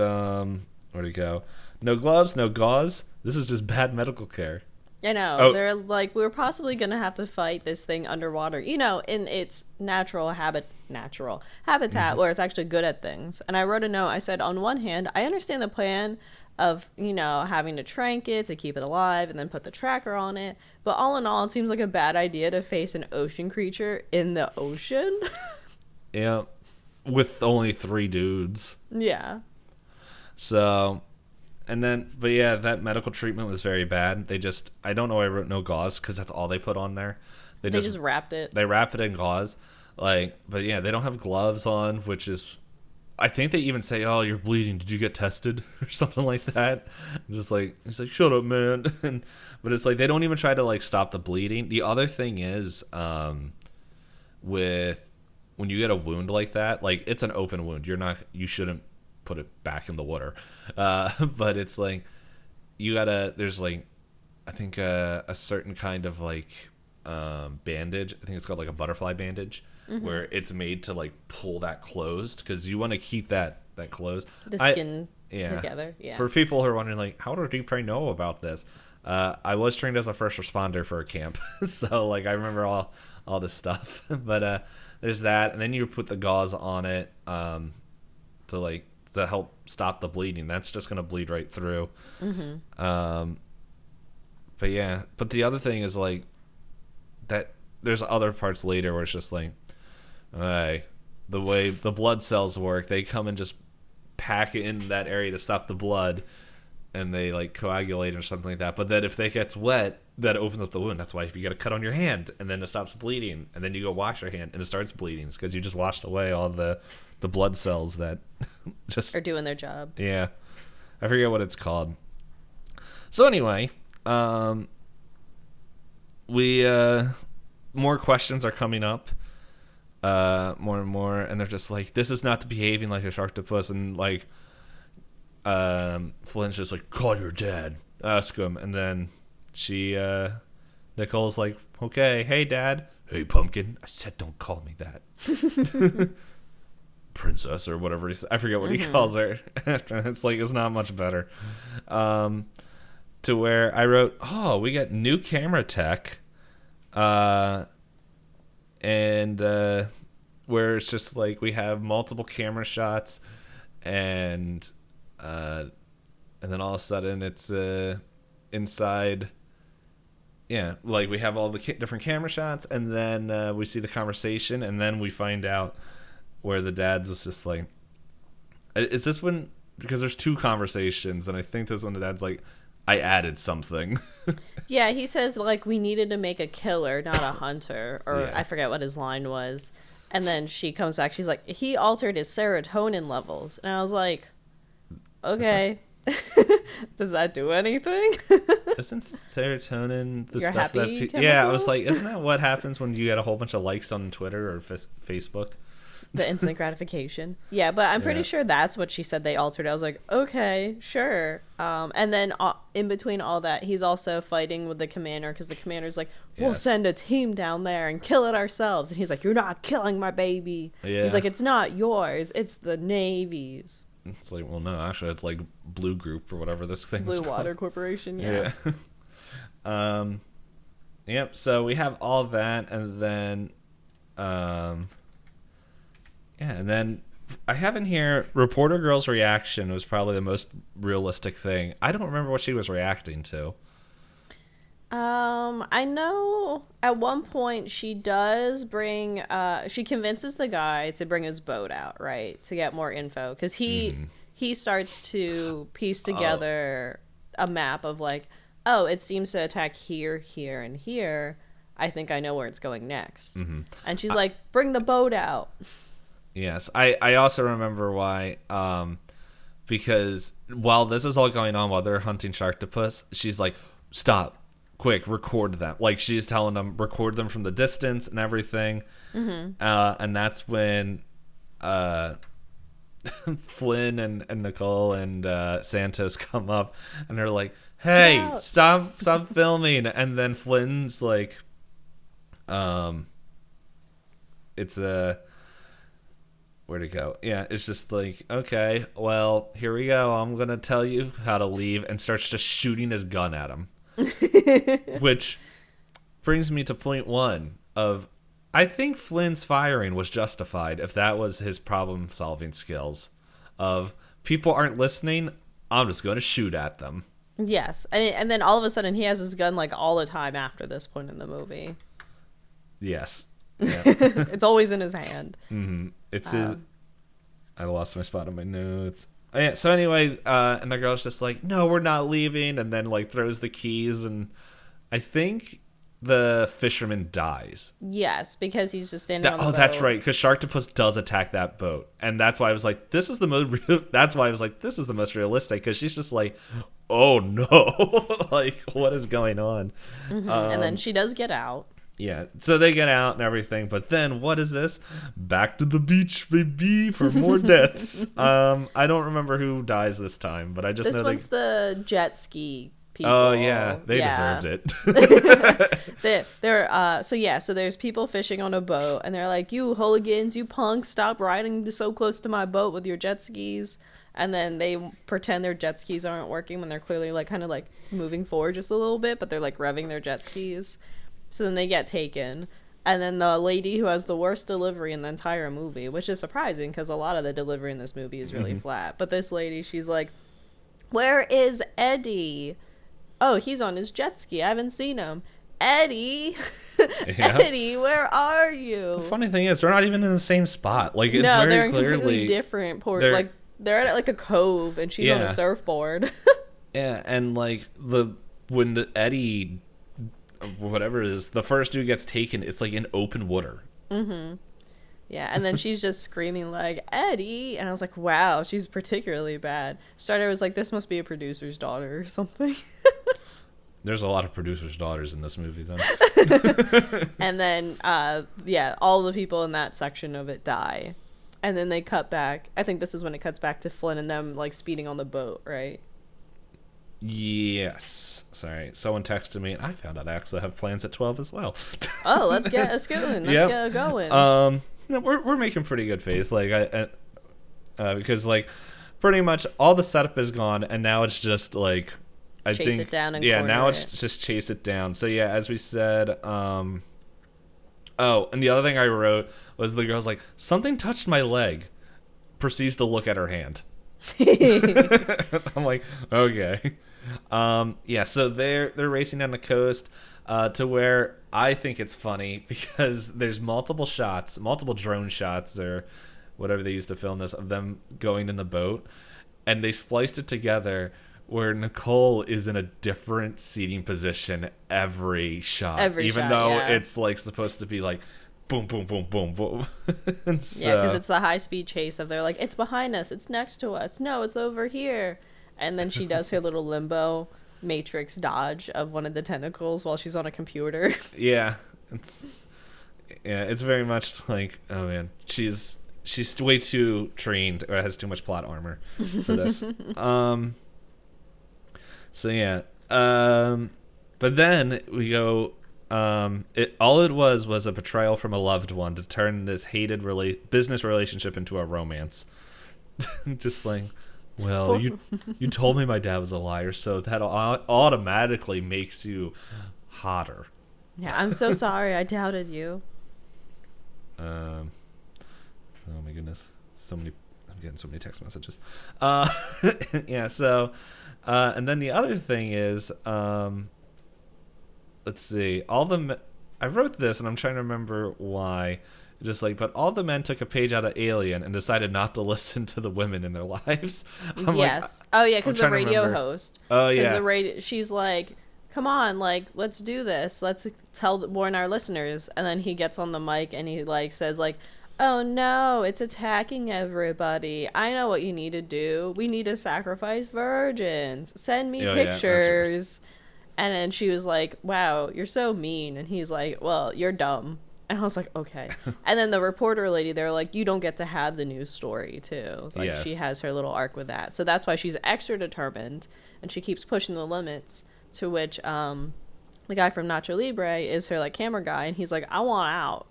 where'd it go? No gloves, no gauze. This is just bad medical care. I know. They're like, we're possibly gonna have to fight this thing underwater, in its natural habitat where it's actually good at things. And I wrote a note. I said, on one hand, I understand the plan of having to trank it to keep it alive and then put the tracker on it, but all in all, it seems like a bad idea to face an ocean creature in the ocean. Yeah. With only 3 dudes. Yeah. So, but yeah, that medical treatment was very bad. I don't know why I wrote no gauze, because that's all they put on there. They just wrapped it. They wrap it in gauze. But yeah, they don't have gloves on, which is, I think they even say, oh, you're bleeding. Did you get tested? Or something like that. Just like, he's like, shut up, man. But it's like, they don't even try to stop the bleeding. The other thing is, when you get a wound like that, it's an open wound. You shouldn't put it back in the water. But it's like, there's I think a certain kind of bandage. I think it's called a butterfly bandage, where it's made to pull that closed, because you want to keep that closed. The skin together. Yeah. For people who are wondering how did Itisdpayne know about this? I was trained as a first responder for a camp, so like I remember all this stuff. But there's that, and then you put the gauze on it to help stop the bleeding. That's just gonna bleed right through. But yeah, but the other thing is like that. There's other parts later where it's just like, hey, the way the blood cells work, they come and just pack it in that area to stop the blood, and they like coagulate or something like that. But then if they gets wet, that opens up the wound. That's why if you get a cut on your hand and then it stops bleeding, and then you go wash your hand and it starts bleeding, it's because you just washed away all the blood cells that just are doing their job. Yeah, I forget what it's called. So anyway, we more questions are coming up. More and more, and they're just like, this is not behaving like a Sharktopus, and like Flynn's just like, call your dad, ask him. And then Nicole's like, okay, hey dad. Hey pumpkin, I said don't call me that. Princess or whatever I forget what he calls her. It's like, it's not much better. To where I wrote, oh, we got new camera tech, and where it's just like we have multiple camera shots, and then all of a sudden it's inside. Yeah, like we have all the different camera shots, and then we see the conversation, and then we find out where the dad's was just like, is this when, because there's two conversations, and I think this one the dad's like, I added something. Yeah, he says, like, we needed to make a killer, not a hunter. Or yeah. I forget what his line was. And then she comes back. She's like, he altered his serotonin levels. And I was like, okay. Does that do anything? Isn't serotonin the You're stuff happy that... Yeah, I was like, isn't that what happens when you get a whole bunch of likes on Twitter or Facebook? The instant gratification. Yeah, but I'm pretty sure that's what she said they altered. I was like, okay, sure. And then in between all that, he's also fighting with the commander, because the commander's like, we'll send a team down there and kill it ourselves. And he's like, you're not killing my baby. Yeah. He's like, it's not yours, it's the Navy's. It's like, well, no, actually, it's like Blue Group or whatever this thing is Blue called. Water Corporation, yeah. Yep, so we have all that, and then... Yeah, and then I have in here, Reporter Girl's reaction was probably the most realistic thing. I don't remember what she was reacting to. I know at one point she does bring, she convinces the guy to bring his boat out, right? To get more info. Because he starts to piece together a map of like, oh, it seems to attack here, here, and here. I think I know where it's going next. And she's like, bring the boat out. Yes, I also remember why, because while this is all going on, while they're hunting Sharktopus, she's like, stop, quick, record them. Like, she's telling them, record them from the distance and everything. And that's when Flynn and Nicole and Santos come up, and they're like, hey, stop filming. And then Flynn's like, it's a... Where'd it go? Yeah, it's just like, okay, well, here we go. I'm going to tell you how to leave, and starts just shooting his gun at him. Which brings me to point one of, I think Flynn's firing was justified if that was his problem-solving skills. Of, people aren't listening, I'm just going to shoot at them. Yes, and then all of a sudden he has his gun like all the time after this point in the movie. Yes. Yeah. It's always in his hand. It's his... I lost my spot on my notes. Yeah, so anyway, and the girl's just like, no, we're not leaving, and then like throws the keys, and I think the fisherman dies. Yes, because he's just standing on the boat. That's right, because Sharktopus does attack that boat, and that's why I was like, this is the most realistic, because she's just like, oh no, like what is going on? And then she does get out. Yeah, so they get out and everything, but then what is this? Back to the beach, baby, for more deaths. I don't remember who dies this time, but I just know this one's the jet ski people. Oh yeah, they deserved it. So there's people fishing on a boat, and they're like, "You hooligans, you punks, stop riding so close to my boat with your jet skis." and then they pretend their jet skis aren't working when they're clearly like kind of like moving forward just a little bit, but they're like revving their jet skis. So then they get taken. And then the lady who has the worst delivery in the entire movie, which is surprising because a lot of the delivery in this movie is really flat. But this lady, she's like, "Where is Eddie? Oh, he's on his jet ski. I haven't seen him. Eddie, Yeah. Eddie, where are you?" The funny thing is, they're not even in the same spot. Like, it's No, very they're in clearly completely different port. they're- Like they're at like a cove, and she's on a Yeah. surfboard. Yeah, and like when the Eddie, whatever it is, the first dude gets taken, it's like in open water. Yeah, and then she's just screaming like, "Eddie!" And I was like, wow, she's particularly bad. Starter was like, this must be a producer's daughter or something. There's a lot of producers' daughters in this movie, then. And then, yeah, all the people in that section of it die. And then they cut back. I think this is when it cuts back to Flynn and them, like, speeding on the boat, right? Yes. Sorry, someone texted me, and I found out I actually have plans at 12 as well. Oh, let's get us going. Let's get going. No, we're making pretty good pace. Like, because, like, pretty much all the setup is gone, and now it's just, like, I Chase think, it down and yeah, corner now it's it. just chase it down. So yeah, as we said, oh, and the other thing I wrote was the girl's like, something touched my leg. Proceeds to look at her hand. I'm like, okay. Yeah, so they're racing down the coast to where I think it's funny because there's multiple drone shots or whatever they used to film this of them going in the boat, and they spliced it together where Nicole is in a different seating position every shot, even though it's like supposed to be like boom, boom, boom, boom, boom. And so, yeah, because it's the high-speed chase of they're like, it's behind us, it's next to us, no, it's over here. And then she does her little limbo matrix dodge of one of the tentacles while she's on a computer. yeah, it's very much like, oh man, she's way too trained or has too much plot armor for this. So yeah, but then we go. It was a betrayal from a loved one to turn this hated business relationship into a romance. Just like, well, you told me my dad was a liar, so that automatically makes you hotter. Yeah, I'm so sorry. I doubted you. Oh my goodness, I'm getting so many text messages. Yeah, so. And then the other thing is, let's see, I wrote this and I'm trying to remember why, just like, but all the men took a page out of Alien and decided not to listen to the women in their lives. Yes. Oh yeah, because the radio host. Oh yeah. She's like, come on, like, let's do this. Let's warn our listeners. And then he gets on the mic and he like says like, oh no, it's attacking everybody. I know what you need to do. We need to sacrifice virgins. Send me pictures. Yeah, and then she was like, wow, you're so mean. And he's like, well, you're dumb. And I was like, okay. And then the reporter lady, they're like, you don't get to have the news story too. Like, yes. She has her little arc with that. So that's why she's extra determined. And she keeps pushing the limits, to which the guy from Nacho Libre is her like camera guy, and he's like, I want out.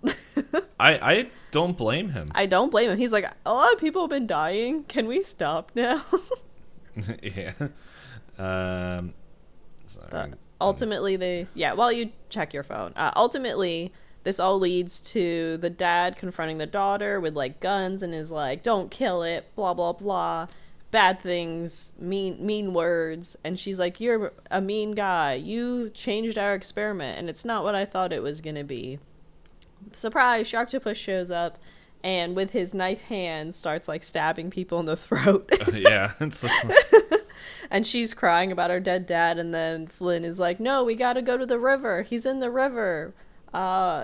I don't blame him. I don't blame him. He's like, a lot of people have been dying. Can we stop now? Yeah. Sorry. But ultimately, while you check your phone, ultimately, this all leads to the dad confronting the daughter with like guns and is like, don't kill it, blah, blah, blah. Bad things, mean words. And she's like, you're a mean guy. You changed our experiment, and it's not what I thought it was going to be. Surprise, Sharktopus shows up, and with his knife hand starts like stabbing people in the throat. Yeah. And she's crying about her dead dad, and then Flynn is like, no, we got to go to the river. He's in the river.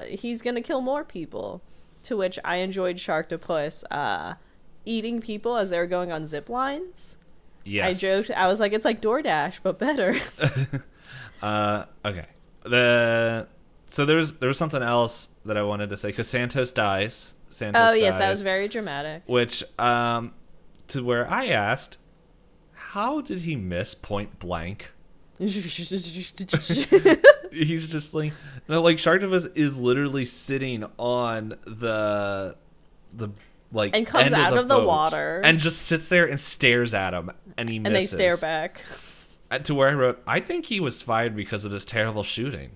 He's going to kill more people. To which I enjoyed Sharktopus eating people as they were going on zip lines. Yes. I joked. I was like, it's like DoorDash, but better. Okay. So there was something else that I wanted to say, because Santos dies. Yes, that was very dramatic. Which, to where I asked, how did he miss point blank? He's just like, no, like Sharktopus is literally sitting on the like and comes end out of the boat water and just sits there and stares at him, and he misses. and they stare back. To where I wrote, I think he was fired because of this terrible shooting.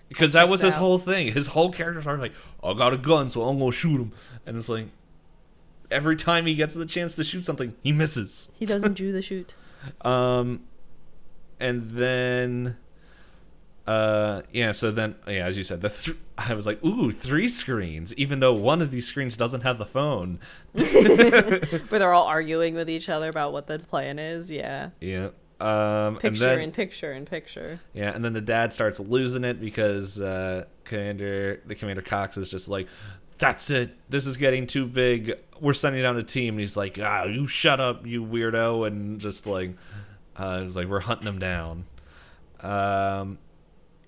Because that was his whole thing. His whole character started like, I got a gun, so I'm gonna shoot him. And it's like, every time he gets the chance to shoot something, he misses. He doesn't do the shoot. And then, so then, as you said, I was like, ooh, 3 screens, even though one of these screens doesn't have the phone. Where they're all arguing with each other about what the plan is, yeah. Yeah. Picture in picture. Yeah, and then the dad starts losing it because Commander Cox is just like, that's it. This is getting too big. We're sending down a team. And he's like, you shut up, you weirdo. And just like, it was like, we're hunting him down. And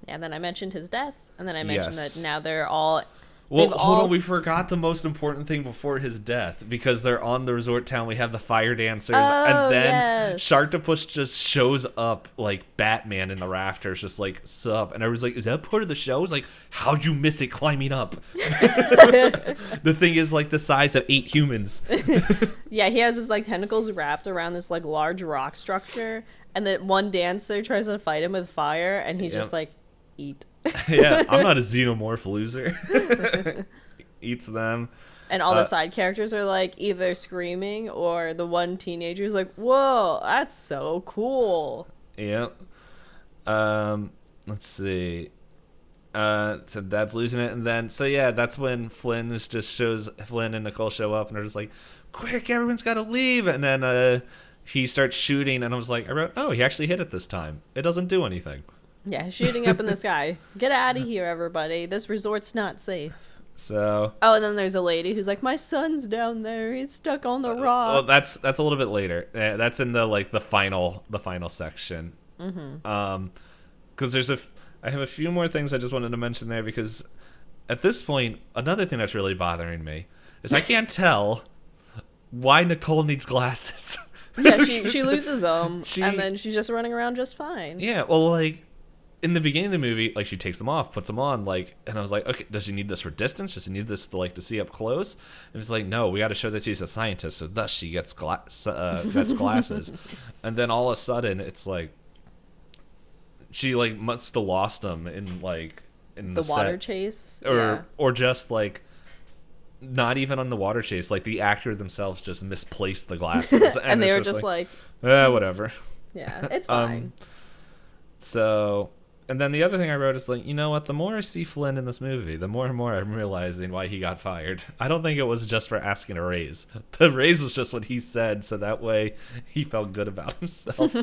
then I mentioned his death. And then I mentioned Yes. that now they're all... Well, hold on. We forgot the most important thing before his death, because they're on the resort town. We have the fire dancers, and then yes. Sharktopus just shows up like Batman in the rafters, just like, sup. And I was like, is that part of the show? It's like, how'd you miss it climbing up? The thing is like the size of 8 humans. Yeah, he has his like tentacles wrapped around this like large rock structure, and that one dancer tries to fight him with fire, and he's just like, eat. Yeah, I'm not a xenomorph loser. Eats them. And all the side characters are like either screaming, or the one teenager is like, whoa, that's so cool. Yeah. Let's see. So Dad's losing it, and then that's when Flynn and Nicole show up, and they're just like, quick, everyone's got to leave. And then he starts shooting, and I was like, I wrote, oh, he actually hit it this time. It doesn't do anything. Yeah, shooting up in the sky. Get out of here, everybody. This resort's not safe. So. Oh, and then there's a lady who's like, my son's down there. He's stuck on the rocks. Well, that's a little bit later. That's in the final section. Mm-hmm. Because I have a few more things I just wanted to mention there, because at this point, another thing that's really bothering me is I can't tell why Nicole needs glasses. Yeah, she loses them, and then she's just running around just fine. Yeah, well, like, in the beginning of the movie, like, she takes them off, puts them on, like, and I was like, okay, does she need this for distance? Does she need this to see up close? And it's like, no, we got to show that she's a scientist, so thus she gets glasses. And then all of a sudden, it's like, she, like, must have lost them in the water set. chase, or just like, not even on the water chase. Like, the actor themselves just misplaced the glasses, and they were just like, whatever. Yeah, it's fine. So. And then the other thing I wrote is like, you know what? The more I see Flynn in this movie, the more and more I'm realizing why he got fired. I don't think it was just for asking a raise. The raise was just what he said, so that way he felt good about himself.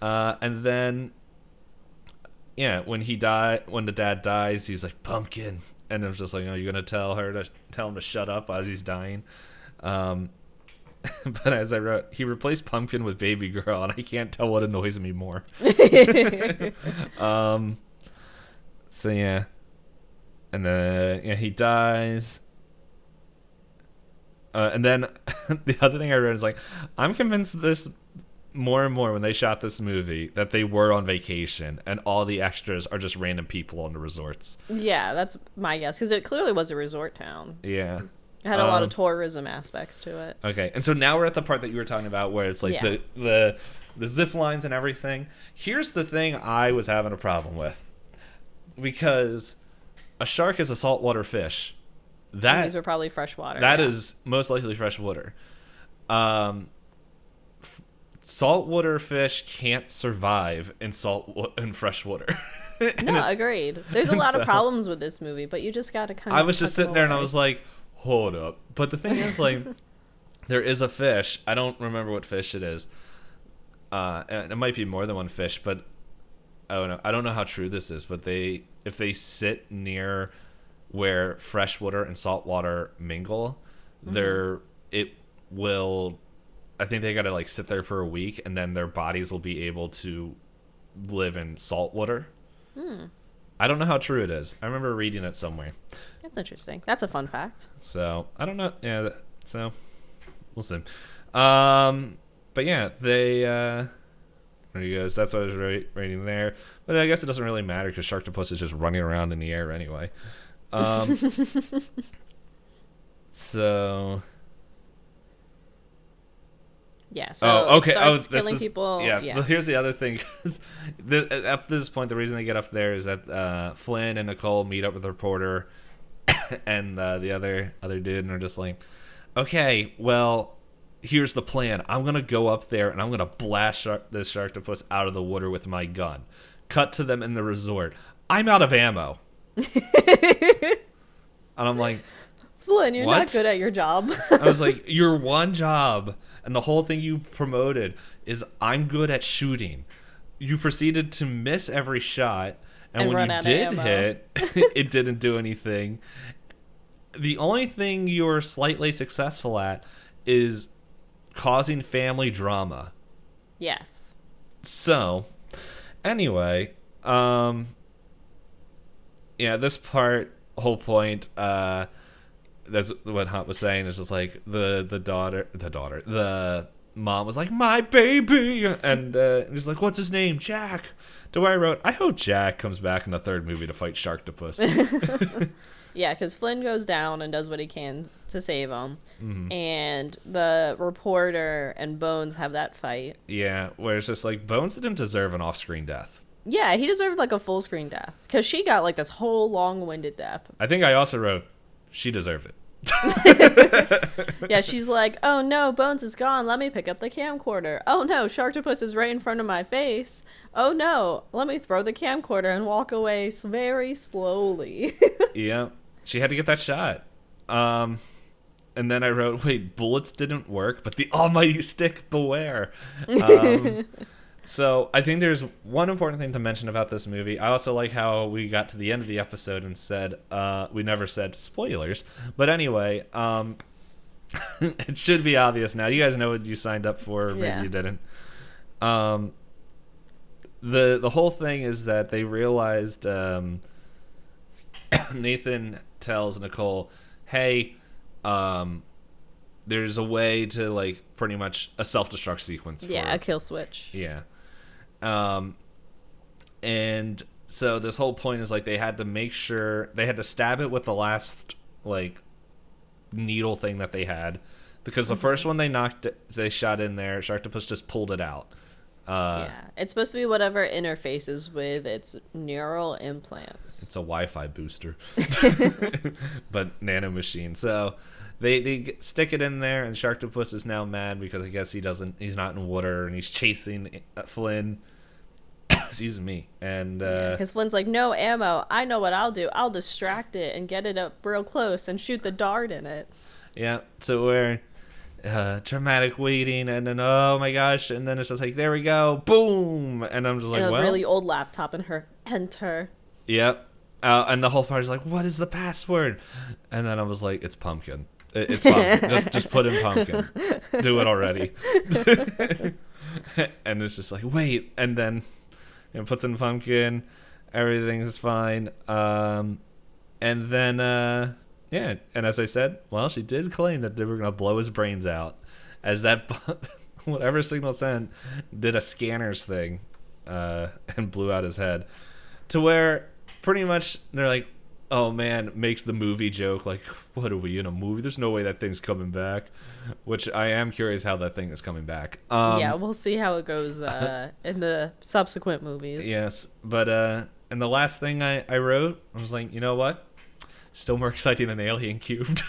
And then, when the dad dies, he's like, Pumpkin. And it was just like, oh, you're going to tell him to shut up as he's dying. But as I wrote, he replaced Pumpkin with Baby Girl, and I can't tell what annoys me more. So yeah. And then he dies. And then the other thing I wrote is like, I'm convinced this more and more when they shot this movie that they were on vacation and all the extras are just random people on the resorts. Yeah, that's my guess, because it clearly was a resort town. Yeah. It had a lot of tourism aspects to it. Okay, and so now we're at the part that you were talking about where it's like the zip lines and everything. Here's the thing I was having a problem with. Because a shark is a saltwater fish. These were probably freshwater. That is most likely freshwater. Saltwater fish can't survive in freshwater. No, agreed. There's a lot of problems with this movie, but you just got to kind of... I was just sitting there and I was like, hold up. But the thing is, like, there is a fish. I don't remember what fish it is. And it might be more than one fish, but I don't know how true this is, but if they sit near where freshwater and saltwater mingle, it will... I think they got to, like, sit there for a week, and then their bodies will be able to live in saltwater. I don't know how true it is. I remember reading it somewhere. That's interesting. That's a fun fact. So, I don't know. Yeah, so, we'll see. But yeah, they, there he goes. That's what I was rating there. But I guess it doesn't really matter because Sharktopus is just running around in the air anyway. So. Yeah, so okay. it starts killing people. Yeah. But here's the other thing. 'Cause at this point, the reason they get up there is that Flynn and Nicole meet up with the reporter and the other dude, and they're just like, okay, well, here's the plan. I'm gonna go up there and I'm gonna blast this Sharktopus out of the water with my gun. Cut to them in the resort. I'm out of ammo. And I'm like, Flynn, you're what? not good at your job. I was like, your one job and the whole thing you promoted is I'm good at shooting. You proceeded to miss every shot, and when you did hit, it didn't do anything. The only thing you're slightly successful at is causing family drama. Yes. So, anyway, this part, whole point, that's what Hunt was saying, is just like the mom was like, my baby, and he's like, what's his name? Jack. To where I wrote, I hope Jack comes back in the third movie to fight Sharktopus. Yeah, because Flynn goes down and does what he can to save him. Mm-hmm. And the reporter and Bones have that fight. Yeah, where it's just like, Bones didn't deserve an off-screen death. Yeah, he deserved like a full-screen death. Because she got like this whole long-winded death. I think I also wrote, she deserved it. Yeah, she's like, oh no, Bones is gone, let me pick up the camcorder. Oh no, Sharktopus is right in front of my face. Oh no, let me throw the camcorder and walk away very slowly. Yeah, she had to get that shot. And then I wrote, wait, bullets didn't work, but the almighty stick, beware. So I think there's one important thing to mention about this movie. I also like how we got to the end of the episode and said, we never said spoilers. But anyway, it should be obvious now. You guys know what you signed up for. Maybe you didn't. The whole thing is that they realized Nathan tells Nicole, hey, there's a way to, like, pretty much a self-destruct sequence. Yeah, a kill switch. Yeah. And so this whole point is, like, they had to make sure they had to stab it with the last, like, needle thing that they had, because the first one they shot in there, Sharktopus just pulled it out. Yeah, it's supposed to be whatever interfaces with its neural implants. It's a Wi-Fi booster, but nanomachine. So they stick it in there, and Sharktopus is now mad because I guess he's not in water, and he's chasing Flynn. Excuse me. And because Flynn's like, no ammo. I know what I'll do. I'll distract it and get it up real close and shoot the dart in it. Yeah. So we're dramatic waiting, and then oh my gosh, and then it's just like, there we go, boom, and I'm just like, and a well, really old laptop in her enter. Yep. And the whole party's like, what is the password? And then I was like, it's pumpkin. It's pumpkin. just put in pumpkin. Do it already. And it's just like, wait, and then it puts in pumpkin. Everything is fine. And then yeah, and as I said, well, she did claim that they were gonna blow his brains out, as that whatever signal sent did a scanners thing, and blew out his head, to where pretty much they're like, oh man, makes the movie joke, like, what are we in a movie? There's no way that thing's coming back. Which I am curious how that thing is coming back. Yeah, we'll see how it goes in the subsequent movies. Yes, but and the last thing I wrote, I was like, you know what? Still more exciting than Alien Cubed.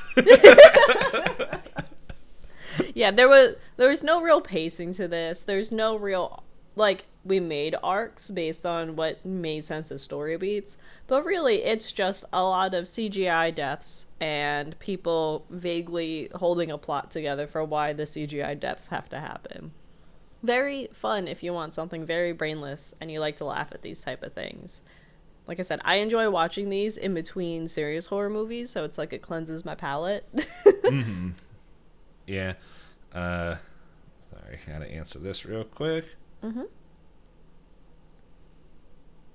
Yeah, there was no real pacing to this. There's no real, like, we made arcs based on what made sense as story beats, but really it's just a lot of CGI deaths and people vaguely holding a plot together for why the CGI deaths have to happen. Very fun if you want something very brainless and you like to laugh at these type of things. Like I said, I enjoy watching these in between serious horror movies, so it's like it cleanses my palate. Mm-hmm. Yeah. Sorry, I gotta answer this real quick. Mm-hmm.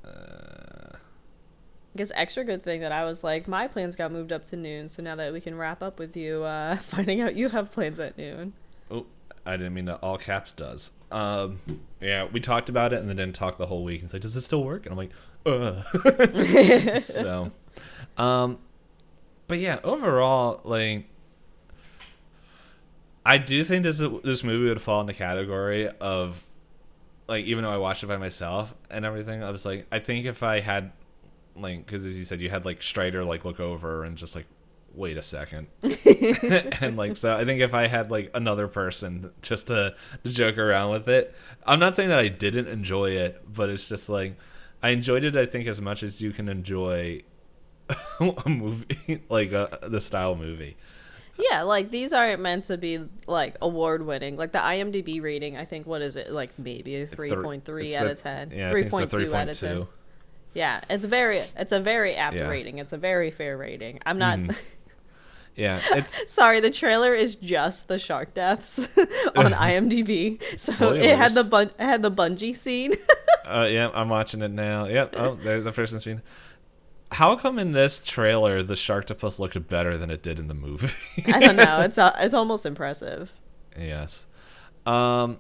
I guess extra good thing that I was like, my plans got moved up to noon, so now that we can wrap up with you, finding out you have plans at noon. Oh, I didn't mean that. All caps does. Yeah, we talked about it and then didn't talk the whole week. It's like, does it still work? And I'm like, So, but yeah, overall, like, I do think this movie would fall in the category of, like, even though I watched it by myself and everything, I was like, I think if I had, like, because as you said, you had, like, Strider, like, look over and just, like, wait a second. And, like, so I think if I had, like, another person just to joke around with it, I'm not saying that I didn't enjoy it, but it's just, like, I enjoyed it, I think, as much as you can enjoy a movie, like, the style movie. Yeah, like these aren't meant to be like award winning. Like the IMDb rating, I think, what is it? Like maybe a 3.3 out of 10. Yeah, 3.2 out of 10. Yeah, it's a very apt rating. It's a very fair rating. I'm not Yeah, it's sorry, the trailer is just the shark deaths on IMDb. So Spoilers. it had the bungee scene. Yeah, I'm watching it now. Yep. Oh, there's the first scene. How come in this trailer the Sharktopus looked better than it did in the movie? I don't know. It's almost impressive. Yes. But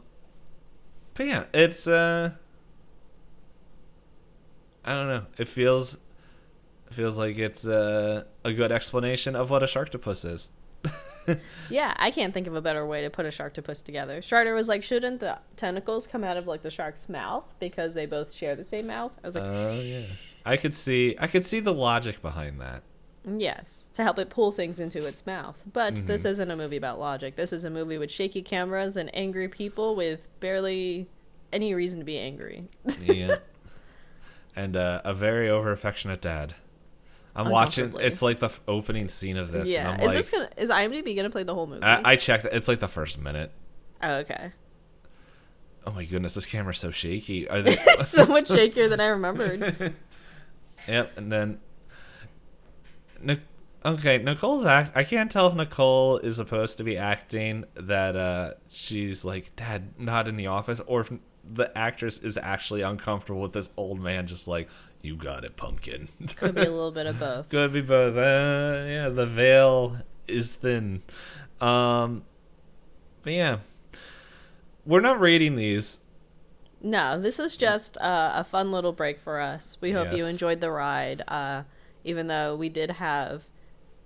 yeah, it's I don't know. It feels like it's a good explanation of what a Sharktopus is. Yeah, I can't think of a better way to put a Sharktopus together. Strider was like, shouldn't the tentacles come out of like the shark's mouth because they both share the same mouth? I was like, oh yeah. I could see the logic behind that. yes, to help it pull things into its mouth. But this isn't a movie about logic. This is a movie with shaky cameras and angry people with barely any reason to be angry. Yeah. And a very over affectionate dad. I'm watching. It's like the opening scene of this. Yeah. And I'm Is IMDb gonna play the whole movie? I checked. It's like the first minute. Oh, okay. Oh my goodness, this camera's so shaky. Are they? It's so much shakier than I remembered. Yep. And then, okay, Nicole's I can't tell if Nicole is supposed to be acting that she's like, Dad, not in the office, or if the actress is actually uncomfortable with this old man just like, you got it, pumpkin. Could be a little bit of both. Could be both. Yeah, the veil is thin. But yeah, we're not rating these. No, this is just a fun little break for us. We hope you Yes. enjoyed the ride, even though we did have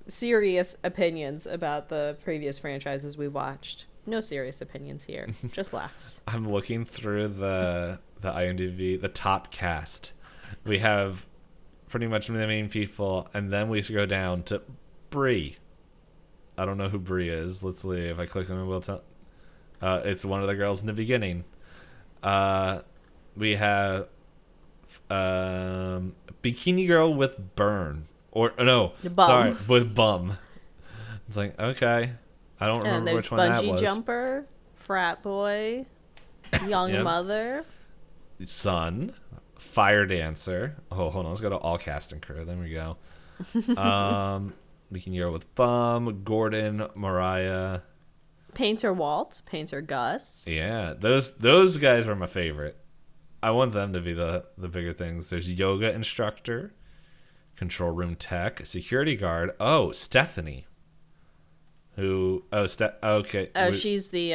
serious opinions about the previous franchises we watched. No serious opinions here, just laughs. I'm looking through the IMDb, the top cast. We have pretty much the main people, and then we go down to Brie. I don't know who Brie is. Let's see if I click on it. We'll tell. It's one of the girls in the beginning. We have Bikini Girl with Burn. Or no, sorry, with Bum. It's like, okay. I don't remember which one that was. Bungee Jumper, Frat Boy, Young Mother. Son, Fire Dancer. Oh, hold on. Let's go to all cast and crew. There we go. Bikini Girl with Bum, Gordon, Mariah. Painter Walt, Painter Gus. Yeah, those guys were my favorite. I want them to be the bigger things. There's yoga instructor, control room tech, security guard. Oh, Stephanie. Who? Oh, okay. Oh, she's the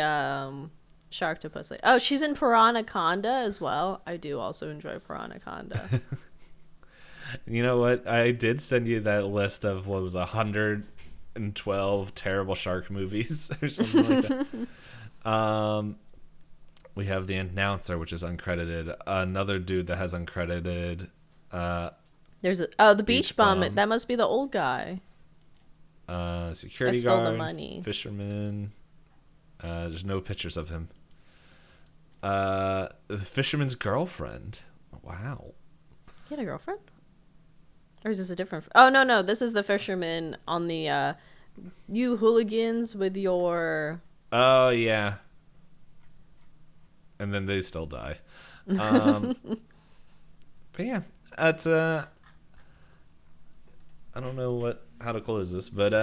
Sharktopus. Oh, she's in Piranaconda as well. I do also enjoy Piranaconda. You know what? I did send you that list of what was 112 terrible shark movies or something like that. We have the announcer, which is uncredited. Another dude that has uncredited. There's the beach bum. That must be the old guy. Security that stole guard, the money. Fisherman. There's no pictures of him. The fisherman's girlfriend. Wow. He had a girlfriend? Or is this a different... Oh, no. This is the fisherman on the... you hooligans with your... Oh, yeah. And then they still die. But yeah, that's... I don't know how to close this, but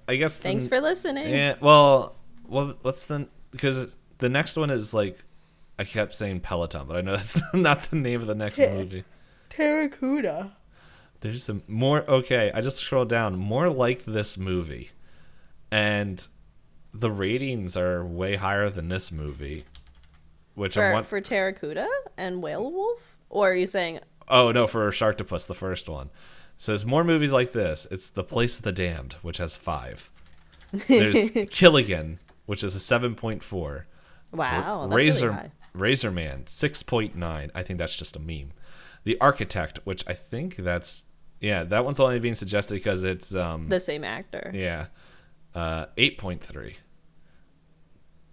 I guess... Thanks for listening. Yeah, well, what's the... Because the next one is like... I kept saying Peloton, but I know that's not the name of the next movie. Terracuda. There's some more... Okay, I just scrolled down. More like this movie. And the ratings are way higher than this movie. Which for Terracuda and Whale Wolf? Or are you saying... Oh, no, for Sharktopus, the first one. It says more movies like this. It's The Place of the Damned, which has 5. There's Killigan, which is a 7.4. Wow, that's really high. Razor Man, 6.9. I think that's just a meme. The Architect, which I think that one's only being suggested because it's the same actor. Yeah, 8.3.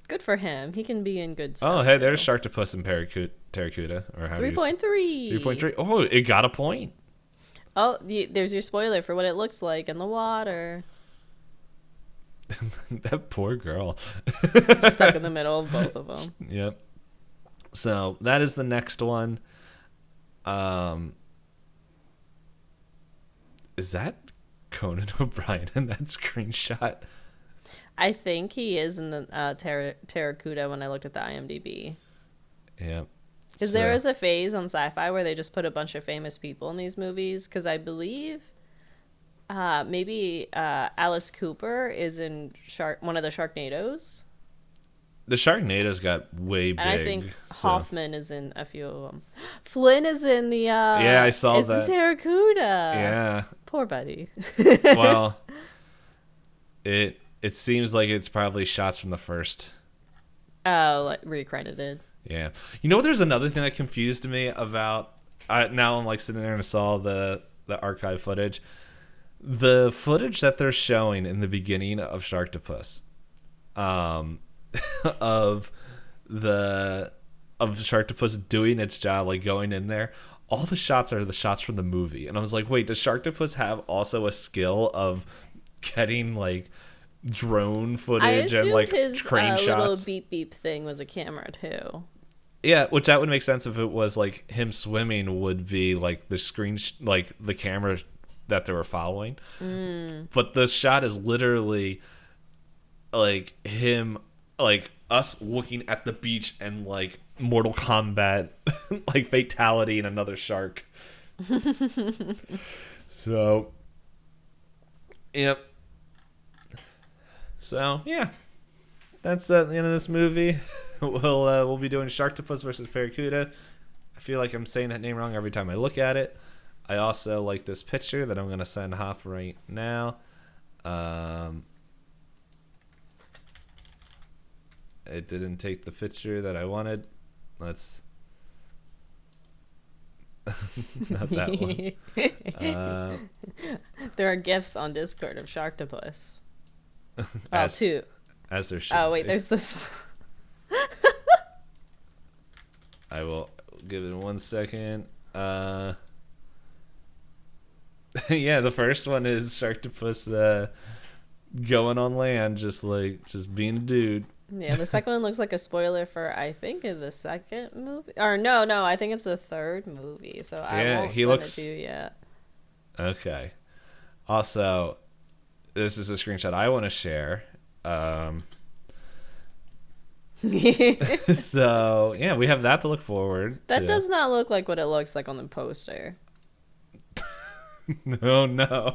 Good for him. He can be in good stuff. Oh, hey, there's Sharktopus and Terracuda. Or 3.3. 3.3. Oh, it got a point. Oh, there's your spoiler for what it looks like in the water. That poor girl. Stuck in the middle of both of them. Yep. So that is the next one. Is that Conan O'Brien in that screenshot? I think he is in the Terracuda when I looked at the IMDb. Yep. Because there is a phase on Sci-Fi where they just put a bunch of famous people in these movies. Because I believe maybe Alice Cooper is in one of the Sharknadoes. The Sharknadoes got way big. And I think Hoffman is in a few of them. Flynn is in the... I saw that. It's in Terracuda. Yeah. Poor buddy. Well, it seems like it's probably shots from the first. Oh, like recredited. Yeah. You know, there's another thing that confused me about... now I'm like sitting there and I saw the archive footage. The footage that they're showing in the beginning of Sharktopus, of Sharktopus doing its job, like going in there, all the shots are the shots from the movie. And I was like, wait, does Sharktopus have also a skill of getting like drone footage and like crane shots? Little beep beep thing was a camera too. Yeah, which that would make sense if it was like him swimming would be like the screen, like the camera that they were following. But the shot is literally like him, like us looking at the beach and like Mortal Kombat, like fatality and another shark. So, yep. So yeah, that's the end of this movie. We'll be doing Sharktopus versus Barracuda. I feel like I'm saying that name wrong every time I look at it. I also like this picture that I'm going to send Hop right now. It didn't take the picture that I wanted. Let's... Not that one. There are GIFs on Discord of Sharktopus. Two. As there should wait, be. there's this one. I will give it 1 second. Yeah, the first one is Sharktopus going on land, just being a dude. Yeah, the second one looks like a spoiler for, I think, the second movie. Or no, I think it's the third movie. So I won't send it to you yet. Okay. Also, this is a screenshot I want to share. So yeah, we have that to look forward to. That does not look like what it looks like on the poster. No.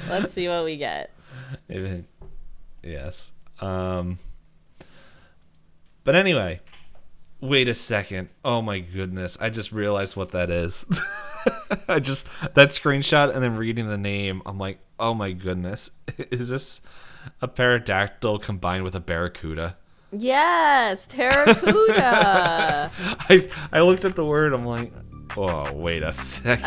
Let's see what we get. Yes. But anyway, wait a second. Oh my goodness, I just realized what that is. That screenshot and then reading the name, I'm like, oh my goodness, is this a pterodactyl combined with a barracuda? Yes, Terracuda. I looked at the word, I'm like, oh, wait a second.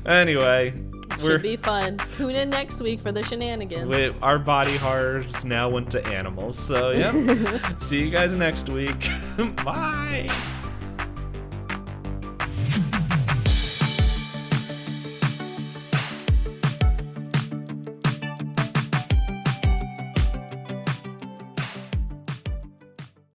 Anyway, should be fun. Tune in next week for the shenanigans. Our body horrors now went to animals, so yeah. See you guys next week. Bye.